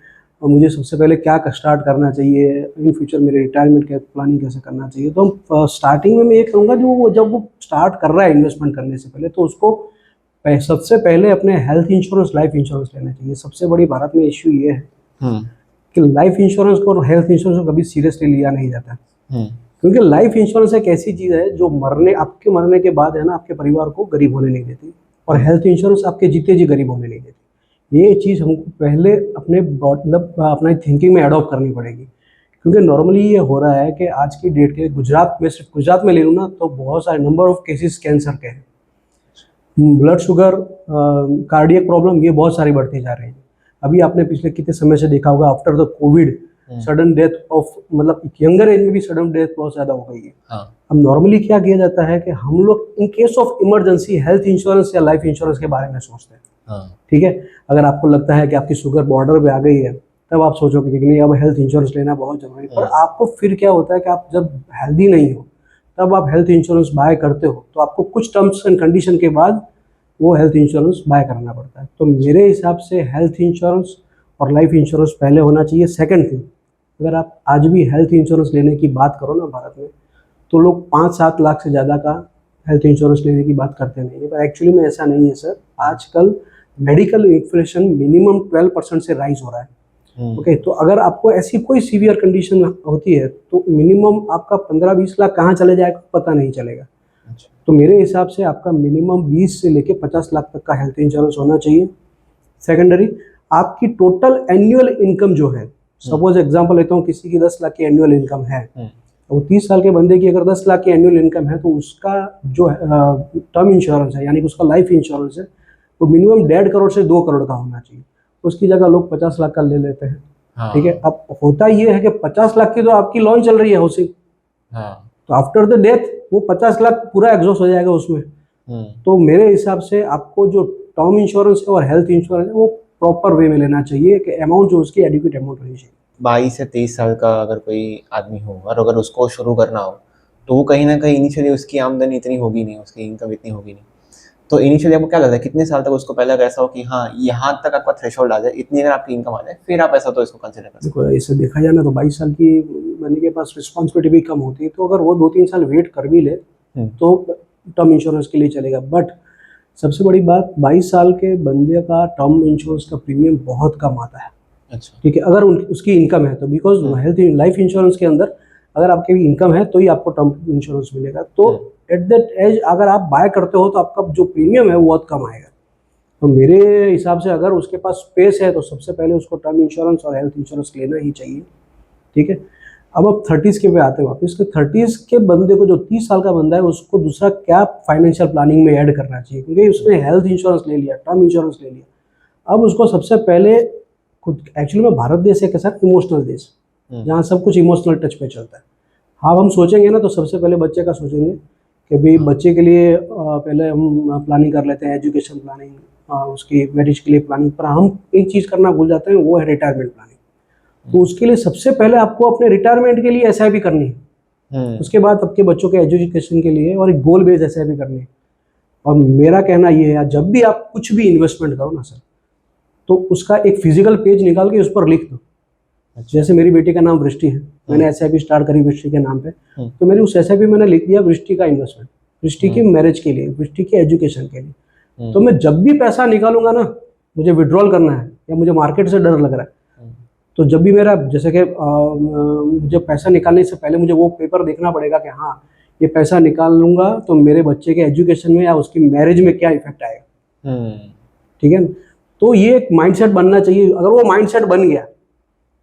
मुझे सबसे पहले क्या स्टार्ट करना चाहिए, इन फ्यूचर मेरे रिटायरमेंट के प्लानिंग कैसे करना चाहिए, तो स्टार्टिंग में मैं ये कहूँगा जो वो जब वो स्टार्ट कर रहा है इन्वेस्टमेंट करने से पहले, तो उसको सबसे पहले अपने हेल्थ इंश्योरेंस, लाइफ इंश्योरेंस लेना चाहिए। सबसे बड़ी भारत में इश्यू ये है कि लाइफ इंश्योरेंस को और हेल्थ इंश्योरेंस को कभी सीरियसली लिया नहीं जाता, क्योंकि लाइफ इंश्योरेंस एक ऐसी चीज़ है जो आपके मरने के बाद है ना, आपके परिवार को गरीब होने नहीं देती, और हेल्थ इंश्योरेंस आपके जीते जी गरीब होने नहीं देती। ये चीज़ हमको पहले अपने मतलब अपना थिंकिंग में अडॉप्ट करनी पड़ेगी, क्योंकि नॉर्मली ये हो रहा है कि आज की डेट के गुजरात में, सिर्फ गुजरात में ले लूँ ना, तो बहुत सारे नंबर ऑफ केसेस कैंसर के हैं, ब्लड शुगर, कार्डियक प्रॉब्लम, ये बहुत सारी बढ़ती जा रही है। अभी आपने पिछले कितने समय से देखा होगा, after the Covid sudden death of, मतलब यंगर एज में भी सडन डेथ बहुत ज़्यादा हो गई है। अब नॉर्मली क्या किया जाता है कि हम लोग in case of emergency health insurance या लाइफ इंश्योरेंस के बारे में सोचते हैं। ठीक है, अगर आपको लगता है कि आपकी शुगर बॉर्डर पे आ गई है, तब आप सोचोगे कि नहीं अब हेल्थ इंश्योरेंस लेना बहुत जरूरी है। पर आपको फिर क्या होता है कि आप जब हेल्दी नहीं हो तब आप हेल्थ इंश्योरेंस बाय करते हो, तो आपको कुछ टर्म्स एंड कंडीशन के बाद वो हेल्थ इंश्योरेंस बाय करना पड़ता है। तो मेरे हिसाब से हेल्थ इंश्योरेंस और लाइफ इंश्योरेंस पहले होना चाहिए। सेकंड थिंग, अगर आप आज भी हेल्थ इंश्योरेंस लेने की बात करो ना भारत में, तो लोग 5-7 लाख से ज़्यादा का हेल्थ इंश्योरेंस लेने की बात करते नहीं है, पर एक्चुअली में ऐसा नहीं है सर। आजकल मेडिकल इन्फ्लेशन मिनिमम 12% से राइज हो रहा है। ओके, तो अगर आपको ऐसी कोई सीवियर कंडीशन होती है तो मिनिमम आपका 15-20 लाख कहाँ चले जाएगा पता नहीं चलेगा। अच्छा। तो मेरे हिसाब से आपका मिनिमम 20 से लेके 50 लाख तक का हेल्थ इंश्योरेंस होना चाहिए। सेकेंडरी, आपकी टोटल एनुअल इनकम जो है, सपोज एग्जांपल लेता हूँ, किसी की 10 लाख की एनुअल इनकम है, तो 30 साल के बंदे की अगर 10 लाख की एनुअल इनकम है, तो उसका जो टर्म इंश्योरेंस है, यानी कि उसका लाइफ इंश्योरेंस है, वो मिनिमम 1.5 करोड़ से 2 करोड़ का होना चाहिए। उसकी जगह लोग 50 लाख का ले लेते हैं। हाँ। ठीक है, अब होता ये है कि 50 लाख की तो आपकी लोन चल रही है हाउसिंग, हाँ। तो आफ्टर द डेथ वो 50 लाख पूरा एग्जॉस्ट हो जाएगा उसमें। तो मेरे हिसाब से आपको जो टर्म इंश्योरेंस है और हेल्थ इंश्योरेंस है वो प्रॉपर वे में लेना चाहिए कि अमाउंट जो उसकी एडिक्वेट अमाउंट होनी चाहिए। 22 से 23 साल का अगर कोई आदमी हो और अगर उसको शुरू करना हो, तो वो कहीं ना कहीं इनिशियली उसकी आमदनी इतनी होगी नहीं, उसकी इनकम इतनी होगी नहीं, तो इनिशियली आपको क्या लगता है कितने साल तक उसको पहले अगर ऐसा हो कि हाँ यहाँ तक आपका थ्रेशोल्ड आ जाए, इतनी अगर आपकी इनकम आ जाए, फिर आप ऐसा तो इसको कंसिडर कर सकते देखो, ऐसे देखा जाए ना तो 22 साल की बंदे के पास रिस्पॉन्सिबिलिटी भी कम होती है, तो अगर वो 2-3 साल वेट कर भी ले तो टर्म इंश्योरेंस के लिए चलेगा। बट सबसे बड़ी बात, 22 साल के बंदे का टर्म इंश्योरेंस का प्रीमियम बहुत कम आता है। अच्छा। ठीक है, अगर उसकी इनकम है तो, बिकॉज हेल्थ लाइफ इंश्योरेंस के अंदर अगर आपकी इनकम है तो ही आपको टर्म इंश्योरेंस मिलेगा। तो एट दैट एज अगर आप बाय करते हो तो आपका जो प्रीमियम है वो बहुत कम आएगा। तो मेरे हिसाब से अगर उसके पास स्पेस है तो सबसे पहले उसको टर्म इंश्योरेंस और हेल्थ इंश्योरेंस लेना ही चाहिए। ठीक है, अब 30s के पे आते हैं वापस के 30s के बंदे को, जो 30 साल का बंदा है, उसको दूसरा क्या फाइनेंशियल प्लानिंग में ऐड करना चाहिए, क्योंकि उसने हेल्थ इंश्योरेंस ले लिया, टर्म इंश्योरेंस ले लिया। अब उसको सबसे पहले खुद, एक्चुअली में भारत देश एक ऐसा इमोशनल देश जहाँ सब कुछ इमोशनल टच पे चलता है। हाँ, हम सोचेंगे ना तो सबसे पहले बच्चे का सोचेंगे कि भाई बच्चे के लिए पहले हम प्लानिंग कर लेते हैं, एजुकेशन प्लानिंग, उसकी मैरिज के लिए प्लानिंग, पर हम एक चीज़ करना भूल जाते हैं, वो है रिटायरमेंट प्लानिंग। तो उसके लिए सबसे पहले आपको अपने रिटायरमेंट के लिए SIP करनी है, उसके बाद आपके बच्चों के एजुकेशन के लिए और एक गोल बेस्ड SIP करनी है। और मेरा कहना ये है, जब भी आप कुछ भी इन्वेस्टमेंट करो ना सर, तो उसका एक फिजिकल पेज निकाल के उस पर लिख दो। जैसे मेरी बेटी का नाम वृष्टि है, मैंने SIP स्टार्ट करी वृष्टि के नाम पे, तो मेरी उस SIP मैंने लिख दिया वृष्टि का इन्वेस्टमेंट, वृष्टि की मैरिज के लिए, वृष्टि की एजुकेशन के लिए। तो मैं जब भी पैसा निकालूंगा ना, मुझे विड्रॉल करना है या मुझे मार्केट से डर लग रहा है, तो जब भी मेरा, जैसे कि मुझे पैसा निकालने से पहले मुझे वो पेपर देखना पड़ेगा कि हाँ ये पैसा निकाल लूंगा तो मेरे बच्चे के एजुकेशन में या उसकी मैरिज में क्या इफेक्ट आएगा। ठीक है, तो ये एक माइंडसेट बनना चाहिए। अगर वो माइंडसेट बन गया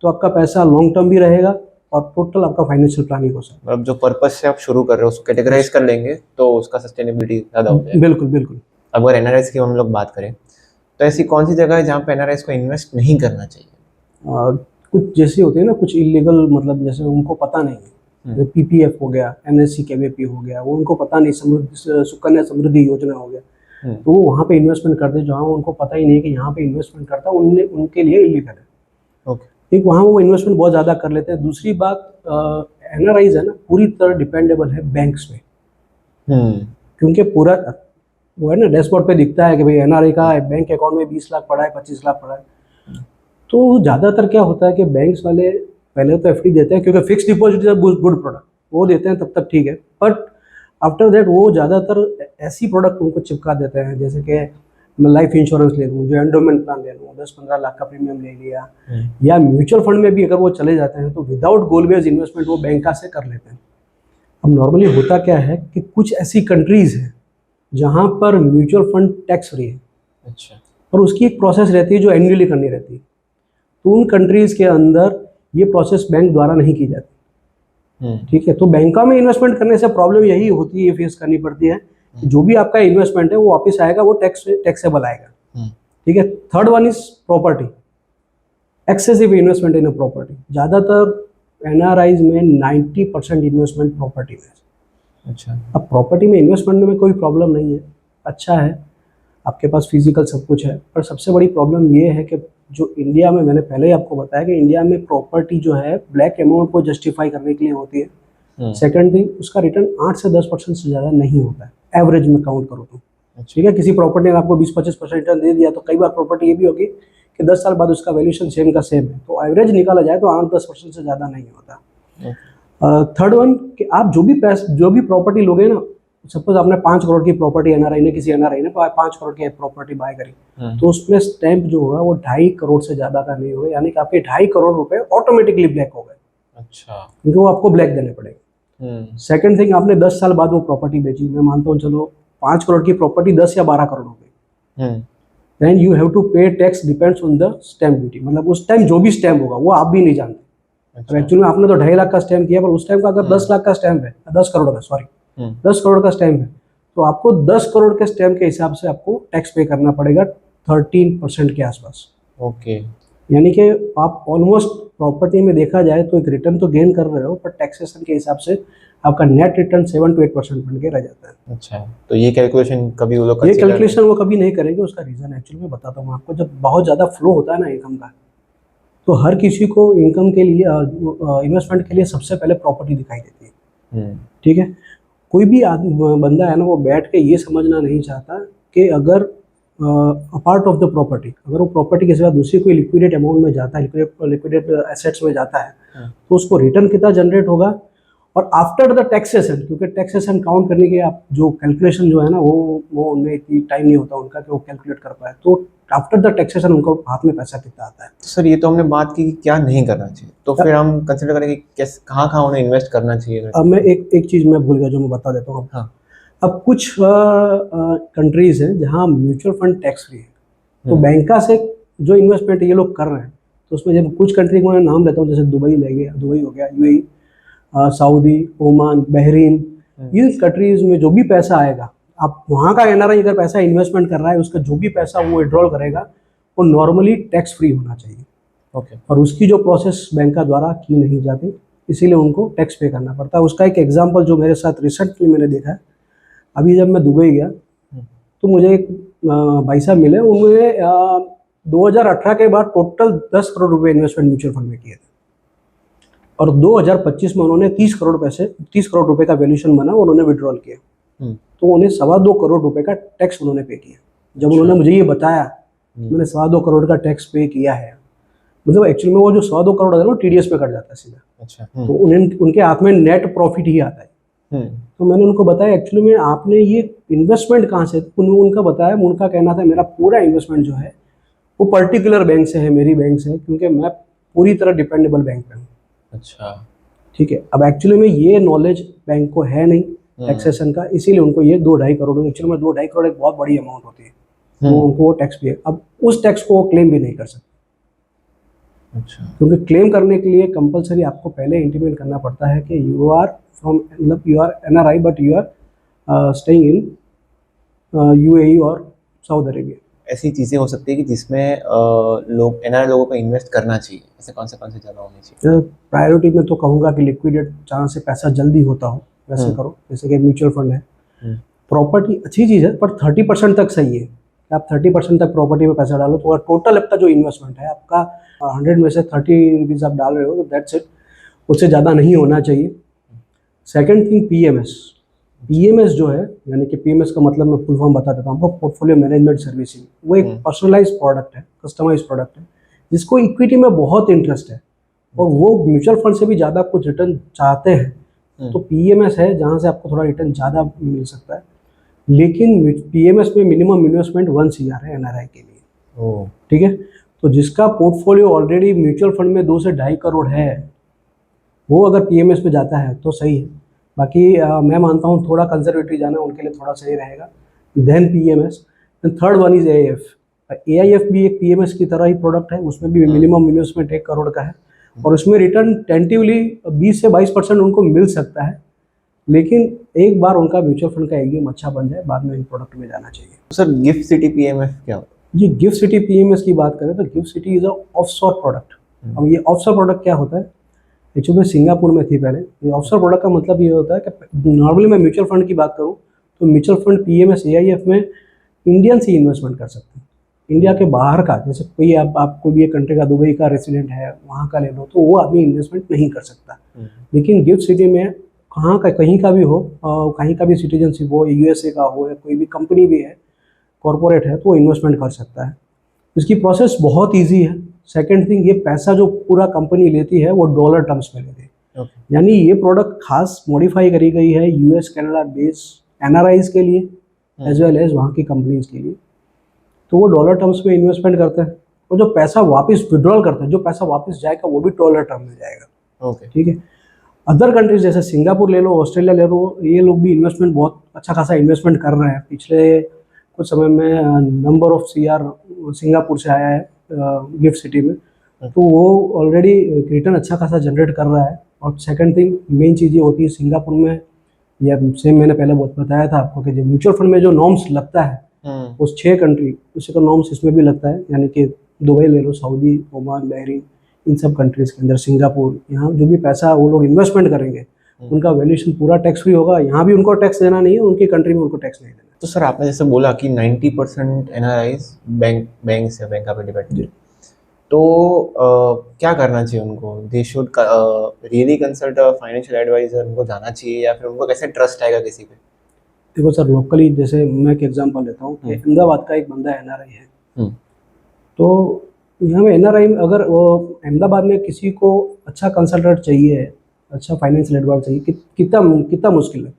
तो आपका पैसा लॉन्ग टर्म भी रहेगा और टोटल आपका फाइनेंशियल प्लानिंग हो सकता है। अब जो पर्पस से आप शुरू कर रहे हो उसको कैटेगराइज कर लेंगे तो उसका सस्टेनेबिलिटी ज़्यादा हो जाएगा। बिल्कुल बिल्कुल। अगर NRIs की हम लोग बात करें तो ऐसी कौन सी जगह है जहाँ पे NRIs को इन्वेस्ट नहीं करना चाहिए? कुछ जैसे होते हैं ना, कुछ इलीगल, मतलब जैसे उनको पता नहीं है, PPF हो गया, NSC KVP हो गया, वो उनको पता नहीं, सुकन्या समृद्धि योजना हो गया, तो वो वहाँ पे इन्वेस्टमेंट करते जहाँ उनको पता ही नहीं कि यहाँ पे इन्वेस्टमेंट करता, उनके लिए इलीगल है। ओके। एक वहाँ वो इन्वेस्टमेंट बहुत ज़्यादा कर लेते हैं। दूसरी बात, NRIs है ना, पूरी तरह डिपेंडेबल है बैंक्स पे, क्योंकि पूरा वो है ना, डैशबोर्ड पे दिखता है कि भाई NRI का बैंक अकाउंट में 20 लाख पड़ा है, 25 लाख पड़ा है। तो ज़्यादातर क्या होता है कि बैंक्स वाले पहले तो FD देते हैं, क्योंकि fix deposit is good product, वो देते हैं तब तक ठीक है, बट आफ्टर दैट वो ज़्यादातर ऐसी प्रोडक्ट उनको चिपका देते हैं, जैसे कि मैं लाइफ इंश्योरेंस ले लूँ, जो एंडोमेंट प्लान ले लूँ, 10-15 लाख का प्रीमियम ले लिया, या म्यूचुअल फंड में भी अगर वो चले जाते हैं तो विदाउट गोल बेस्ड इन्वेस्टमेंट वो बैंका से कर लेते हैं। अब नॉर्मली होता क्या है कि कुछ ऐसी कंट्रीज़ हैं जहाँ पर म्यूचुअल फंड टैक्स फ्री है। अच्छा। और उसकी एक प्रोसेस रहती है जो एनुअली करनी रहती है, तो उन कंट्रीज़ के अंदर ये प्रोसेस बैंक द्वारा नहीं की जाती। ठीक है, तो बैंकों में इन्वेस्टमेंट करने से प्रॉब्लम यही होती है, फेस करनी पड़ती है, जो भी आपका इन्वेस्टमेंट है वो वापस आएगा, वो टैक्सेबल आएगा। ठीक है, third one is property, excessive investment in property. ज़्यादातर NRIs में 90% इन्वेस्टमेंट प्रॉपर्टी में। अच्छा। अब प्रॉपर्टी में इन्वेस्टमेंट में कोई प्रॉब्लम नहीं है, अच्छा है, आपके पास फिजिकल सब कुछ है, पर सबसे बड़ी प्रॉब्लम ये है कि जो इंडिया में, मैंने पहले ही आपको बताया कि इंडिया में प्रॉपर्टी जो है ब्लैक अमाउंट को जस्टिफाई करने के लिए होती है। सेकंड थिंग, उसका रिटर्न 8 से 10% से ज़्यादा नहीं होता है, एवरेज में काउंट करो तो। ठीक है, किसी प्रॉपर्टी ने आपको 20-25% रिटर्न दे दिया, तो कई बार प्रॉपर्टी ये भी होगी कि 10 साल बाद उसका वैल्यूएशन सेम का सेम है, तो एवरेज निकाला जाए तो 8-10% से ज़्यादा नहीं होता। थर्ड वन, कि आप जो भी प्रॉपर्टी लोगे ना, सपोज आपने 5 करोड़ की प्रॉपर्टी एनआरआई ने, किसी एनआरआई ने 5 करोड़ की प्रॉपर्टी बाय करी, तो उसमें स्टैंप जो होगा वो 2.5 करोड़ से ज़्यादा का नहीं होगा, यानी कि आपके 2.5 करोड़ रुपए ऑटोमेटिकली ब्लैक हो गए, अच्छा। क्योंकि वो आपको ब्लैक देने पड़ेंगे। सेकंड थिंग, आपने 10 साल बाद वो प्रॉपर्टी बेची, मैं मानता हूँ चलो 5 करोड़ की प्रॉपर्टी 10 या 12 करोड़ हो गई, देन यू हैव टू पे tax, depends on the stamp duty. मतलब उस टाइम जो भी स्टैम्प होगा वो आप भी नहीं जानते। अब एक्चुअली में आपने तो 2.5 लाख का स्टैम्प किया, पर उस टाइम का अगर 10 लाख का स्टैम्प है, 10 करोड़ का, सॉरी 10 करोड़ का स्टैम्प है, तो आपको 10 करोड़ के स्टैम्प के हिसाब से आपको टैक्स पे करना पड़ेगा 13% के आसपास। ओके। यानी कि आप ऑलमोस्ट प्रॉपर्टी में देखा जाए तो एक रिटर्न तो गेन कर रहे हो, पर टैक्सेशन के हिसाब से आपका नेट रिटर्न 7 to 8% बन के रह जाता है। अच्छा, तो ये कैलकुलेशन कभी वो लोग ये consider- कैलकुलेशन वो कभी नहीं करेंगे। उसका रीज़न एक्चुअली मैं बताता हूँ आपको। जब बहुत ज़्यादा फ्लो होता है ना इनकम का, तो हर किसी को इनकम के लिए, इन्वेस्टमेंट के लिए सबसे पहले प्रॉपर्टी दिखाई देती है। ठीक है, कोई भी बंदा है ना, वो बैठ के ये समझना नहीं चाहता कि अगर अपार्ट ऑफ द प्रॉपर्टी, अगर वो प्रॉपर्टी के सिवा दूसरी कोई लिक्विडेट अमाउंट में जाता है, लिक्विडेट एसेट्स में जाता है, तो उसको रिटर्न कितना जनरेट होगा, और आफ्टर द टैक्सेशन, क्योंकि टैक्सेशन काउंट करने के आप जो कैलकुलेशन जो है ना, वो उनमें इतनी टाइम नहीं होता उनका कि वो कैलकुलेट कर पाए, तो आफ्टर द टैक्सेशन उनको हाथ में पैसा कितना आता है। तो सर ये तो हमने बात की कि क्या नहीं करना चाहिए, तो फिर हम कंसिडर करें कि कैसे, कहाँ कहाँ उन्हें इन्वेस्ट करना चाहिए। अब मैं एक चीज़ मैं भूल गया जो मैं बता देता हूँ। हाँ। अब कुछ कंट्रीज हैं जहाँ म्यूचुअल फंड टैक्स फ्री है, तो बैंका से जो इन्वेस्टमेंट ये लोग कर रहे हैं, तो उसमें जब कुछ कंट्री को मैं नाम लेता हूँ, जैसे दुबई ले गया, दुबई हो गया, यूएई, सऊदी, ओमान, बहरीन, इन कंट्रीज में जो भी पैसा आएगा, आप वहाँ का एनआरआई अगर पैसा इन्वेस्टमेंट कर रहा है, उसका जो भी पैसा वो विड्रॉल करेगा वो नॉर्मली टैक्स फ्री होना चाहिए। ओके। और उसकी जो प्रोसेस बैंका द्वारा की नहीं जाती, इसीलिए उनको टैक्स पे करना पड़ता है। उसका एक एग्जांपल जो मेरे साथ रिसेंटली मैंने देखा है, अभी जब मैं दुबई गया तो मुझे एक भाई साहब मिले, उन्होंने 2018 के बाद टोटल 10 करोड़ रुपए इन्वेस्टमेंट म्यूचुअल फंड में किए थे, और 2025 में उन्होंने 30 करोड़ रुपए का वैल्यूएशन बना, उन्होंने विड्रॉल किया, तो उन्हें 2.25 करोड़ रुपए का टैक्स उन्होंने पे किया। जब उन्होंने मुझे ये बताया, मैंने 2.25 करोड़ का टैक्स पे किया है, मतलब एक्चुअली में वो जो 2.25 करोड़ है ना, टीडीएस पे कट जाता है सीधा। अच्छा। तो उनके हाथ में नेट प्रॉफिट ही आता है। तो मैंने उनको बताया एक्चुअली में आपने ये इन्वेस्टमेंट कहाँ से, उनका बताया, उनका कहना था मेरा पूरा इन्वेस्टमेंट जो है वो पर्टिकुलर बैंक से है, मेरी बैंक से है, क्योंकि मैं पूरी तरह डिपेंडेबल बैंक पे हूँ। अच्छा। ठीक है, अब एक्चुअली में ये नॉलेज बैंक को है नहीं टैक्सेशन का, इसीलिए उनको ये 2-2.5 करोड़, एक्चुअली में 2-2.5 करोड़ एक बहुत बड़ी अमाउंट होती है, तो उनको वो टैक्स भी है। अब उस टैक्स को वो क्लेम भी नहीं कर सकते। अच्छा। क्योंकि क्लेम करने के लिए कंपलसरी आपको पहले इंटीमेट करना पड़ता है कि यू आर फ्रॉम, मतलब you are NRI but you are staying in UAE और सऊदी अरेबिया। ऐसी चीज़ें हो सकती है कि जिसमें लोग एनआरआई लोगों को इन्वेस्ट करना चाहिए, ऐसे कौन से जगह होनी चाहिए? प्रायोरिटी में तो कहूँगा कि लिक्विडेट, जहाँ से पैसा जल्दी होता हो वैसे करो, जैसे कि म्यूचुअल फंड है। प्रॉपर्टी अच्छी चीज़ है, पर 30% तक सही है। आप 30% तक प्रॉपर्टी में पैसा डालो, तो टोटल आपका जो इन्वेस्टमेंट है आपका 100 में से 30 रुपीज़ आप डाल रहे हो, तो दैट्स इट, उससे ज़्यादा नहीं होना चाहिए। सेकंड थिंग, पीएमएस जो है, यानी कि पीएमएस का मतलब मैं फुल फॉर्म बता देता हूँ आपको, पोर्टफोलियो मैनेजमेंट सर्विसिंग। वो एक पर्सनलाइज्ड प्रोडक्ट है, कस्टमाइज्ड प्रोडक्ट है, जिसको इक्विटी में बहुत इंटरेस्ट है और वो म्यूचुअल फंड से भी ज़्यादा कुछ रिटर्न चाहते हैं, तो पीएमएस है जहाँ से आपको थोड़ा रिटर्न ज़्यादा मिल सकता है। लेकिन पीएमएस में मिनिमम इन्वेस्टमेंट 1 CR है एनआरआई के लिए। ठीक है, तो जिसका पोर्टफोलियो ऑलरेडी म्यूचुअल फंड में 2 से 2.5 करोड़ है, वो अगर पीएमएस में जाता है तो सही है। बाकी मैं मानता हूँ थोड़ा कंजर्वेटिव जाना उनके लिए थोड़ा सही रहेगा, then PMS. And third one is AIF. AIF भी एक पीएमएस की तरह ही प्रोडक्ट है, उसमें भी मिनिमम इन्वेस्टमेंट 1 करोड़ का है, और उसमें रिटर्न टेंटिवली 20 से 22% उनको मिल सकता है। लेकिन एक बार उनका म्यूचुअल फंड का एग्रीम अच्छा बन जाए, बाद में इन प्रोडक्ट में जाना चाहिए। सर गिफ्ट सिटी पीएमएफ क्या होता है? जी, गिफ्ट सिटी पीएमएस की बात करें तो gift city is a offshore product. अब ये ऑफशोर प्रोडक्ट क्या होता है, एक्चुअली में सिंगापुर में थी पहले। ये ऑफशोर प्रोडक्ट का मतलब ये होता है कि नॉर्मली मैं म्यूचुअल फंड की बात करूँ तो म्यूचुअल फंड पीएमएस एआईएफ में इंडियन से इन्वेस्टमेंट कर सकते हैं, इंडिया के बाहर का। जैसे कोई आप कोई भी एक कंट्री का, दुबई का रेसिडेंट है, वहाँ का ले लो, तो वो आदमी इन्वेस्टमेंट नहीं कर सकता। लेकिन गिफ्ट सिटी में कहाँ का, कहीं का भी हो, कहीं का भी सिटीजनशिप हो, यूएसए का हो, या कोई भी कंपनी भी है, कॉरपोरेट है, तो वो इन्वेस्टमेंट कर सकता है। इसकी प्रोसेस बहुत ईजी है। सेकेंड थिंग, ये पैसा जो पूरा कंपनी लेती है वो $टर्म्स में लेती है। यानी ये प्रोडक्ट खास मॉडिफाई करी गई है यूएस कनाडा बेस NRIs के लिए एज वेल एज वहाँ की कंपनीज के लिए। तो वो डॉलर टर्म्स में इन्वेस्टमेंट करते हैं, और जो पैसा वापस विड्रॉल करते हैं, जो पैसा वापस जाएगा वो भी डॉलर टर्म में जाएगा। ओके। ठीक है। अदर कंट्रीज जैसे सिंगापुर ले लो, ऑस्ट्रेलिया ले लो, ये लोग भी इन्वेस्टमेंट बहुत अच्छा खासा इन्वेस्टमेंट कर रहे हैं। पिछले कुछ समय में नंबर ऑफ CR सिंगापुर से आया है गिफ्ट सिटी में, तो वो ऑलरेडी रिटर्न अच्छा खासा जनरेट कर रहा है। और सेकंड थिंग, मेन चीज़ ये होती है सिंगापुर में, या सेम मैंने पहले बहुत बताया था आपको कि जो म्यूचुअल फंड में जो नॉर्म्स लगता है उस 6 कंट्री, उसी का नॉर्म्स इसमें भी लगता है। यानी कि दुबई ले लो, सऊदी, ओमान, बहरीन, इन सब कंट्रीज़ के अंदर, सिंगापुर, यहाँ जो भी पैसा वो लोग इन्वेस्टमेंट करेंगे उनका वैल्यूएशन पूरा टैक्स फ्री होगा। यहाँ भी उनको टैक्स देना नहीं है, उनकी कंट्री में उनको टैक्स नहीं देना। तो सर आपने जैसे बोला कि 90% NRIs बैंक से बैंक पे डिपेंड है, तो क्या करना चाहिए उनको? They should really consult a financial advisor, उनको जाना चाहिए, या फिर उनको कैसे ट्रस्ट आएगा किसी पे? देखो सर, लोकली जैसे मैं एक एग्जांपल लेता हूँ कि अहमदाबाद का एक बंदा NRI है। तो यहाँ में NRI अगर वो अहमदाबाद में किसी को अच्छा कंसल्टेंट चाहिए, अच्छा फाइनेंशियल एडवाइजर चाहिए, कितना कितना मुश्किल है?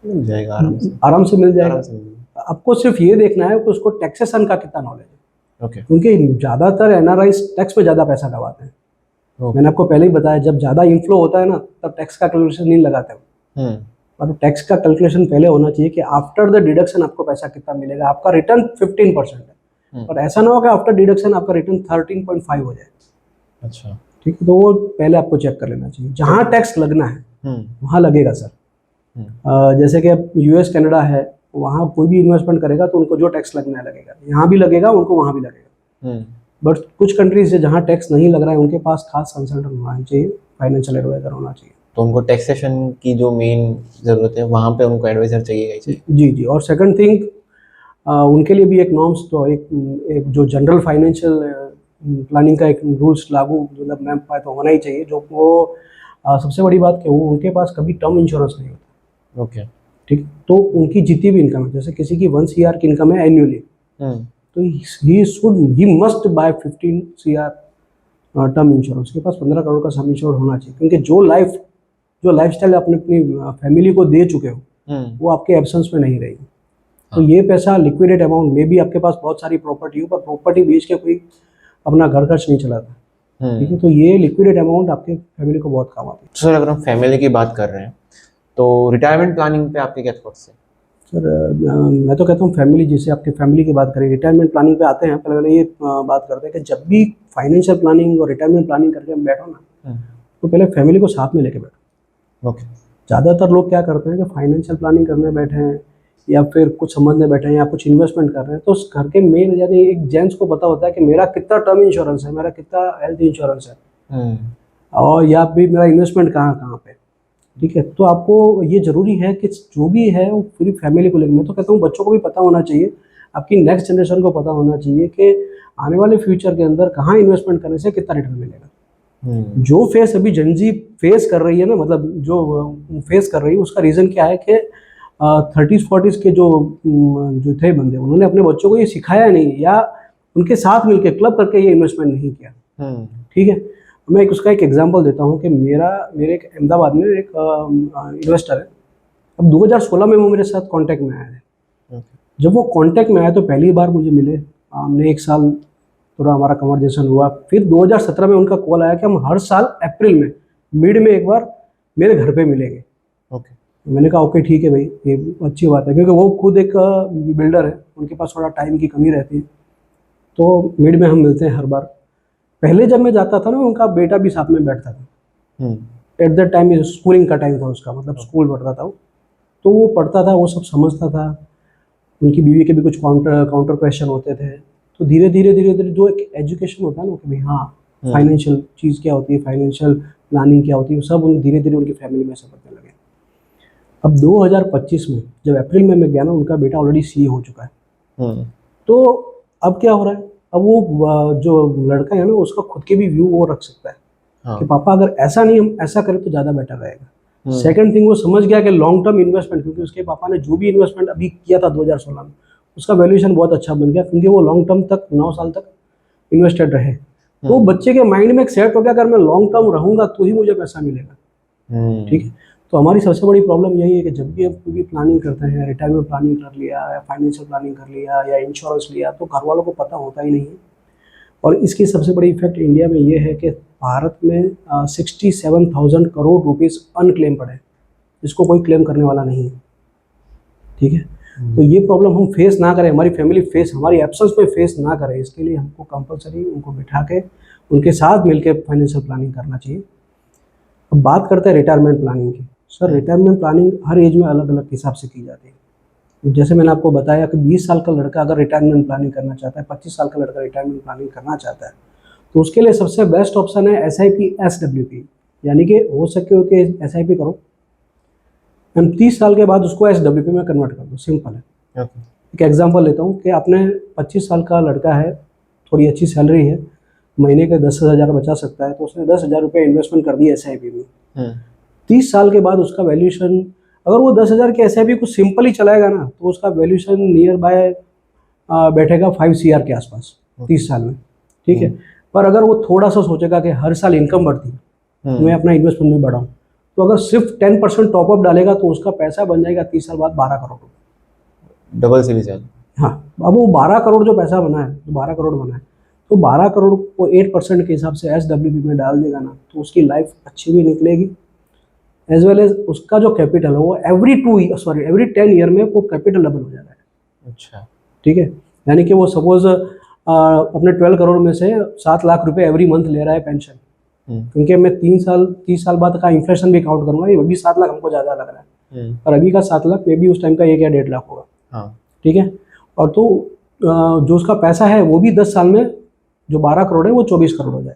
मिल जाएगा आराम से। आराम से मिल जाएगा। आराम से मिल जाएगा। आपको सिर्फ ये देखना है कि उसको टैक्सेशन का कितना नॉलेज है। ओके। क्योंकि ज़्यादातर NRIs टैक्स में ज़्यादा पैसा कमाते हैं। ओके। मैंने आपको पहले ही बताया, जब ज़्यादा इनफ्लो होता है ना, तब टैक्स का कैलकुलेशन नहीं लगाते हैं। और टैक्स का कैलकुलेशन पहले होना चाहिए कि आफ्टर द डिडक्शन आपको पैसा कितना मिलेगा। आपका रिटर्न 15% है, और ऐसा ना हो कि आफ्टर डिडक्शन आपका रिटर्न 13.5 हो जाए। अच्छा। ठीक है, तो वो पहले आपको चेक कर लेना चाहिए। जहाँ टैक्स लगना है वहाँ लगेगा सर। जैसे कि अब US कनाडा है, वहाँ कोई भी इन्वेस्टमेंट करेगा तो उनको जो टैक्स लगना है लगेगा, यहाँ भी लगेगा, उनको वहाँ भी लगेगा। बट कुछ कंट्रीज है जहाँ टैक्स नहीं लग रहा है, उनके पास खास कंसल्टेंट होना चाहिए, फाइनेंशियल एडवाइजर होना चाहिए। तो उनको टैक्सेशन की जो मेन ज़रूरत है वहाँ पे उनको एडवाइज़र चाहिए ही चाहिए। जी जी। और सेकंड थिंग, उनके लिए भी एक नॉर्म्स, तो एक जो जनरल फाइनेंशियल प्लानिंग का एक रूल्स लागू मतलब मैं पाए तो होना ही चाहिए। जो वो सबसे बड़ी बात कि वो उनके पास कभी टर्म इंश्योरेंस नहीं होता। ओके। ठीक। तो उनकी जितनी भी इनकम है, जैसे किसी की 1 CR की इनकम है एनुअली, तो he must buy 15 CR term insurance. के पास 15 करोड़ का सम इंश्योर होना चाहिए, क्योंकि जो लाइफस्टाइल अपने अपनी फैमिली को दे चुके हो वो आपके एब्सेंस में नहीं रहेगी। तो ये पैसा लिक्विडेट अमाउंट में भी, आपके पास बहुत सारी प्रॉपर्टी हो पर प्रॉपर्टी बेच के कोई अपना घर खर्च नहीं चलाता। ठीक है, तो ये लिक्विडेट अमाउंट आपके फैमिली को बहुत काम आती है। सर अगर हम फैमिली की बात कर रहे हैं तो रिटायरमेंट प्लानिंग पे आपके क्या थॉट्स हैं? सर मैं तो कहता हूँ फैमिली, जैसे आपकी फैमिली की बात करें, रिटायरमेंट प्लानिंग पे आते हैं, पहले ये बात करते हैं कि जब भी फाइनेंशियल प्लानिंग और रिटायरमेंट प्लानिंग करके हम बैठो ना, तो पहले फैमिली को साथ में लेके बैठो। ओके। ज़्यादातर लोग क्या करते हैं कि फाइनेंशियल प्लानिंग करने बैठे हैं या फिर कुछ समझने बैठे हैं या कुछ इन्वेस्टमेंट कर रहे हैं, तो उस घर के मेन यानी एक जेंट्स को पता होता है कि मेरा कितना टर्म इंश्योरेंस है, मेरा कितना हेल्थ इंश्योरेंस है, और या फिर मेरा इन्वेस्टमेंट कहाँ कहाँ पे। ठीक है, तो आपको ये ज़रूरी है कि जो भी है वो पूरी फैमिली को लेकर, मैं तो कहता हूँ बच्चों को भी पता होना चाहिए, आपकी नेक्स्ट जनरेशन को पता होना चाहिए कि आने वाले फ्यूचर के अंदर कहाँ इन्वेस्टमेंट करने से कितना रिटर्न मिलेगा। जो फेस अभी जनजी फेस कर रही है ना, मतलब जो फेस कर रही है, उसका रीज़न क्या है कि 30s 40s के जो थे बंदे, उन्होंने अपने बच्चों को ये सिखाया नहीं, या उनके साथ मिलकर क्लब करके ये इन्वेस्टमेंट नहीं किया। ठीक है, मैं उसका एक एग्जांपल देता हूँ कि मेरे एक अहमदाबाद में एक इन्वेस्टर है। अब 2016 में वो मेरे साथ कांटेक्ट में आया है। जब वो कांटेक्ट में आया तो पहली बार मुझे मिले, हमने 1 साल थोड़ा हमारा कन्वर्जेशन हुआ। फिर 2017 में उनका कॉल आया कि हम हर साल अप्रैल में मिड में एक बार मेरे घर पे मिलेंगे। ओके। मैंने कहा ओके ठीक है भाई, ये अच्छी बात है, क्योंकि वो खुद एक बिल्डर है, उनके पास थोड़ा टाइम की कमी रहती है, तो मिड में हम मिलते हैं हर बार। पहले जब मैं जाता था ना, उनका बेटा भी साथ में बैठता था। एट दैट टाइम स्कूलिंग का टाइम था उसका, मतलब स्कूल पढ़ता था वो, तो वो पढ़ता था, वो सब समझता था। उनकी बीवी के भी कुछ काउंटर क्वेश्चन होते थे। तो धीरे धीरे जो एक एजुकेशन होता है ना कि भाई हाँ, फाइनेंशियल चीज़ क्या होती है, फाइनेंशियल प्लानिंग क्या होती है, वो सब धीरे धीरे उनकी फैमिली में समझने लगे। अब 2025 में जब अप्रैल में मैं गया ना, उनका बेटा ऑलरेडी CA हो चुका है। तो अब क्या हो रहा है, अब वो जो लड़का है ना, उसका खुद के भी व्यू वो रख सकता है कि पापा अगर ऐसा नहीं हम ऐसा करें तो ज़्यादा बेटर रहेगा। सेकंड थिंग, वो समझ गया कि लॉन्ग टर्म इन्वेस्टमेंट, क्योंकि उसके पापा ने जो भी इन्वेस्टमेंट अभी किया था 2016 में, उसका वैल्यूएशन बहुत अच्छा बन गया, क्योंकि वो लॉन्ग टर्म तक 9 साल तक इन्वेस्टेड रहे। तो बच्चे के माइंड में एक सेट हो गया, अगर मैं लॉन्ग टर्म रहूंगा तो ही मुझे पैसा मिलेगा। ठीक है, तो हमारी सबसे बड़ी प्रॉब्लम यही है कि जब भी हम कोई भी प्लानिंग करते हैं, रिटायरमेंट प्लानिंग कर लिया या फाइनेंशियल प्लानिंग कर लिया या इंश्योरेंस लिया, तो घर वालों को पता होता ही नहीं है। और इसकी सबसे बड़ी इफेक्ट इंडिया में ये है कि भारत में 67,000 करोड़ रुपीस अनक्लेम पड़े हैं, जिसको कोई क्लेम करने वाला नहीं है। ठीक है, तो ये प्रॉब्लम हम फेस ना करें, हमारी फैमिली फेस, हमारी एब्सेंस में फेस ना करे, इसके लिए हमको कंपलसरी उनको बिठा के उनके साथ मिलके फाइनेंशियल प्लानिंग करना चाहिए। अब बात करते हैं रिटायरमेंट प्लानिंग की। सर, रिटायरमेंट प्लानिंग हर एज में अलग अलग हिसाब से की जाती है। जैसे मैंने आपको बताया कि 20 साल का लड़का अगर रिटायरमेंट प्लानिंग करना चाहता है, 25 साल का लड़का रिटायरमेंट प्लानिंग करना चाहता है, तो उसके लिए सबसे बेस्ट ऑप्शन है SIP SWP, यानी कि हो सके होती है SIP करो एंड 30 साल के बाद उसको SWP में कन्वर्ट कर दो, सिंपल है। एक एग्जांपल लेता हूँ कि आपने 25 साल का लड़का है, थोड़ी अच्छी सैलरी है, महीने के 10,000 बचा सकता है, तो उसने 10,000 रुपये इन्वेस्टमेंट कर दिया SIP में। 30 साल के बाद उसका वैल्यूएशन, अगर वो 10,000 के SIP को सिंपल ही चलाएगा ना, तो उसका वैल्यूएशन नियर बाय बैठेगा 5 CR के आसपास 30 साल में। ठीक है, पर अगर वो थोड़ा सा सोचेगा कि हर साल इनकम बढ़ती है, मैं अपना इन्वेस्टमेंट में बढ़ाऊँ, तो अगर सिर्फ 10% टॉपअप डालेगा तो उसका पैसा बन जाएगा 30 साल बाद 12 करोड़ रुपये, डबल से भी ज्यादा। हाँ, अब वो 12 करोड़ जो पैसा बना है, जो 12 करोड़ बना है, तो 12 करोड़ को 8% के हिसाब से SWP में डाल देगा ना, तो उसकी लाइफ अच्छी भी निकलेगी, एज वेल एज उसका जो कैपिटल है वो एवरी 10 ईयर में वो कैपिटल डबल हो जाता है। अच्छा। ठीक है, यानी कि वो सपोज अपने 12 करोड़ में से 7 लाख रुपए एवरी मंथ ले रहा है पेंशन, क्योंकि मैं 30 साल बाद का इन्फ्लेशन भी काउंट करूंगा, ये भी 7 लाख हमको ज़्यादा लग रहा है, और अभी का 7 लाख मे भी उस टाइम का 1 या 1.5 लाख होगा। हाँ। ठीक है, और तो जो उसका पैसा है वो भी 10 साल में जो 12 करोड़ है वो 24 करोड़ हो जाए,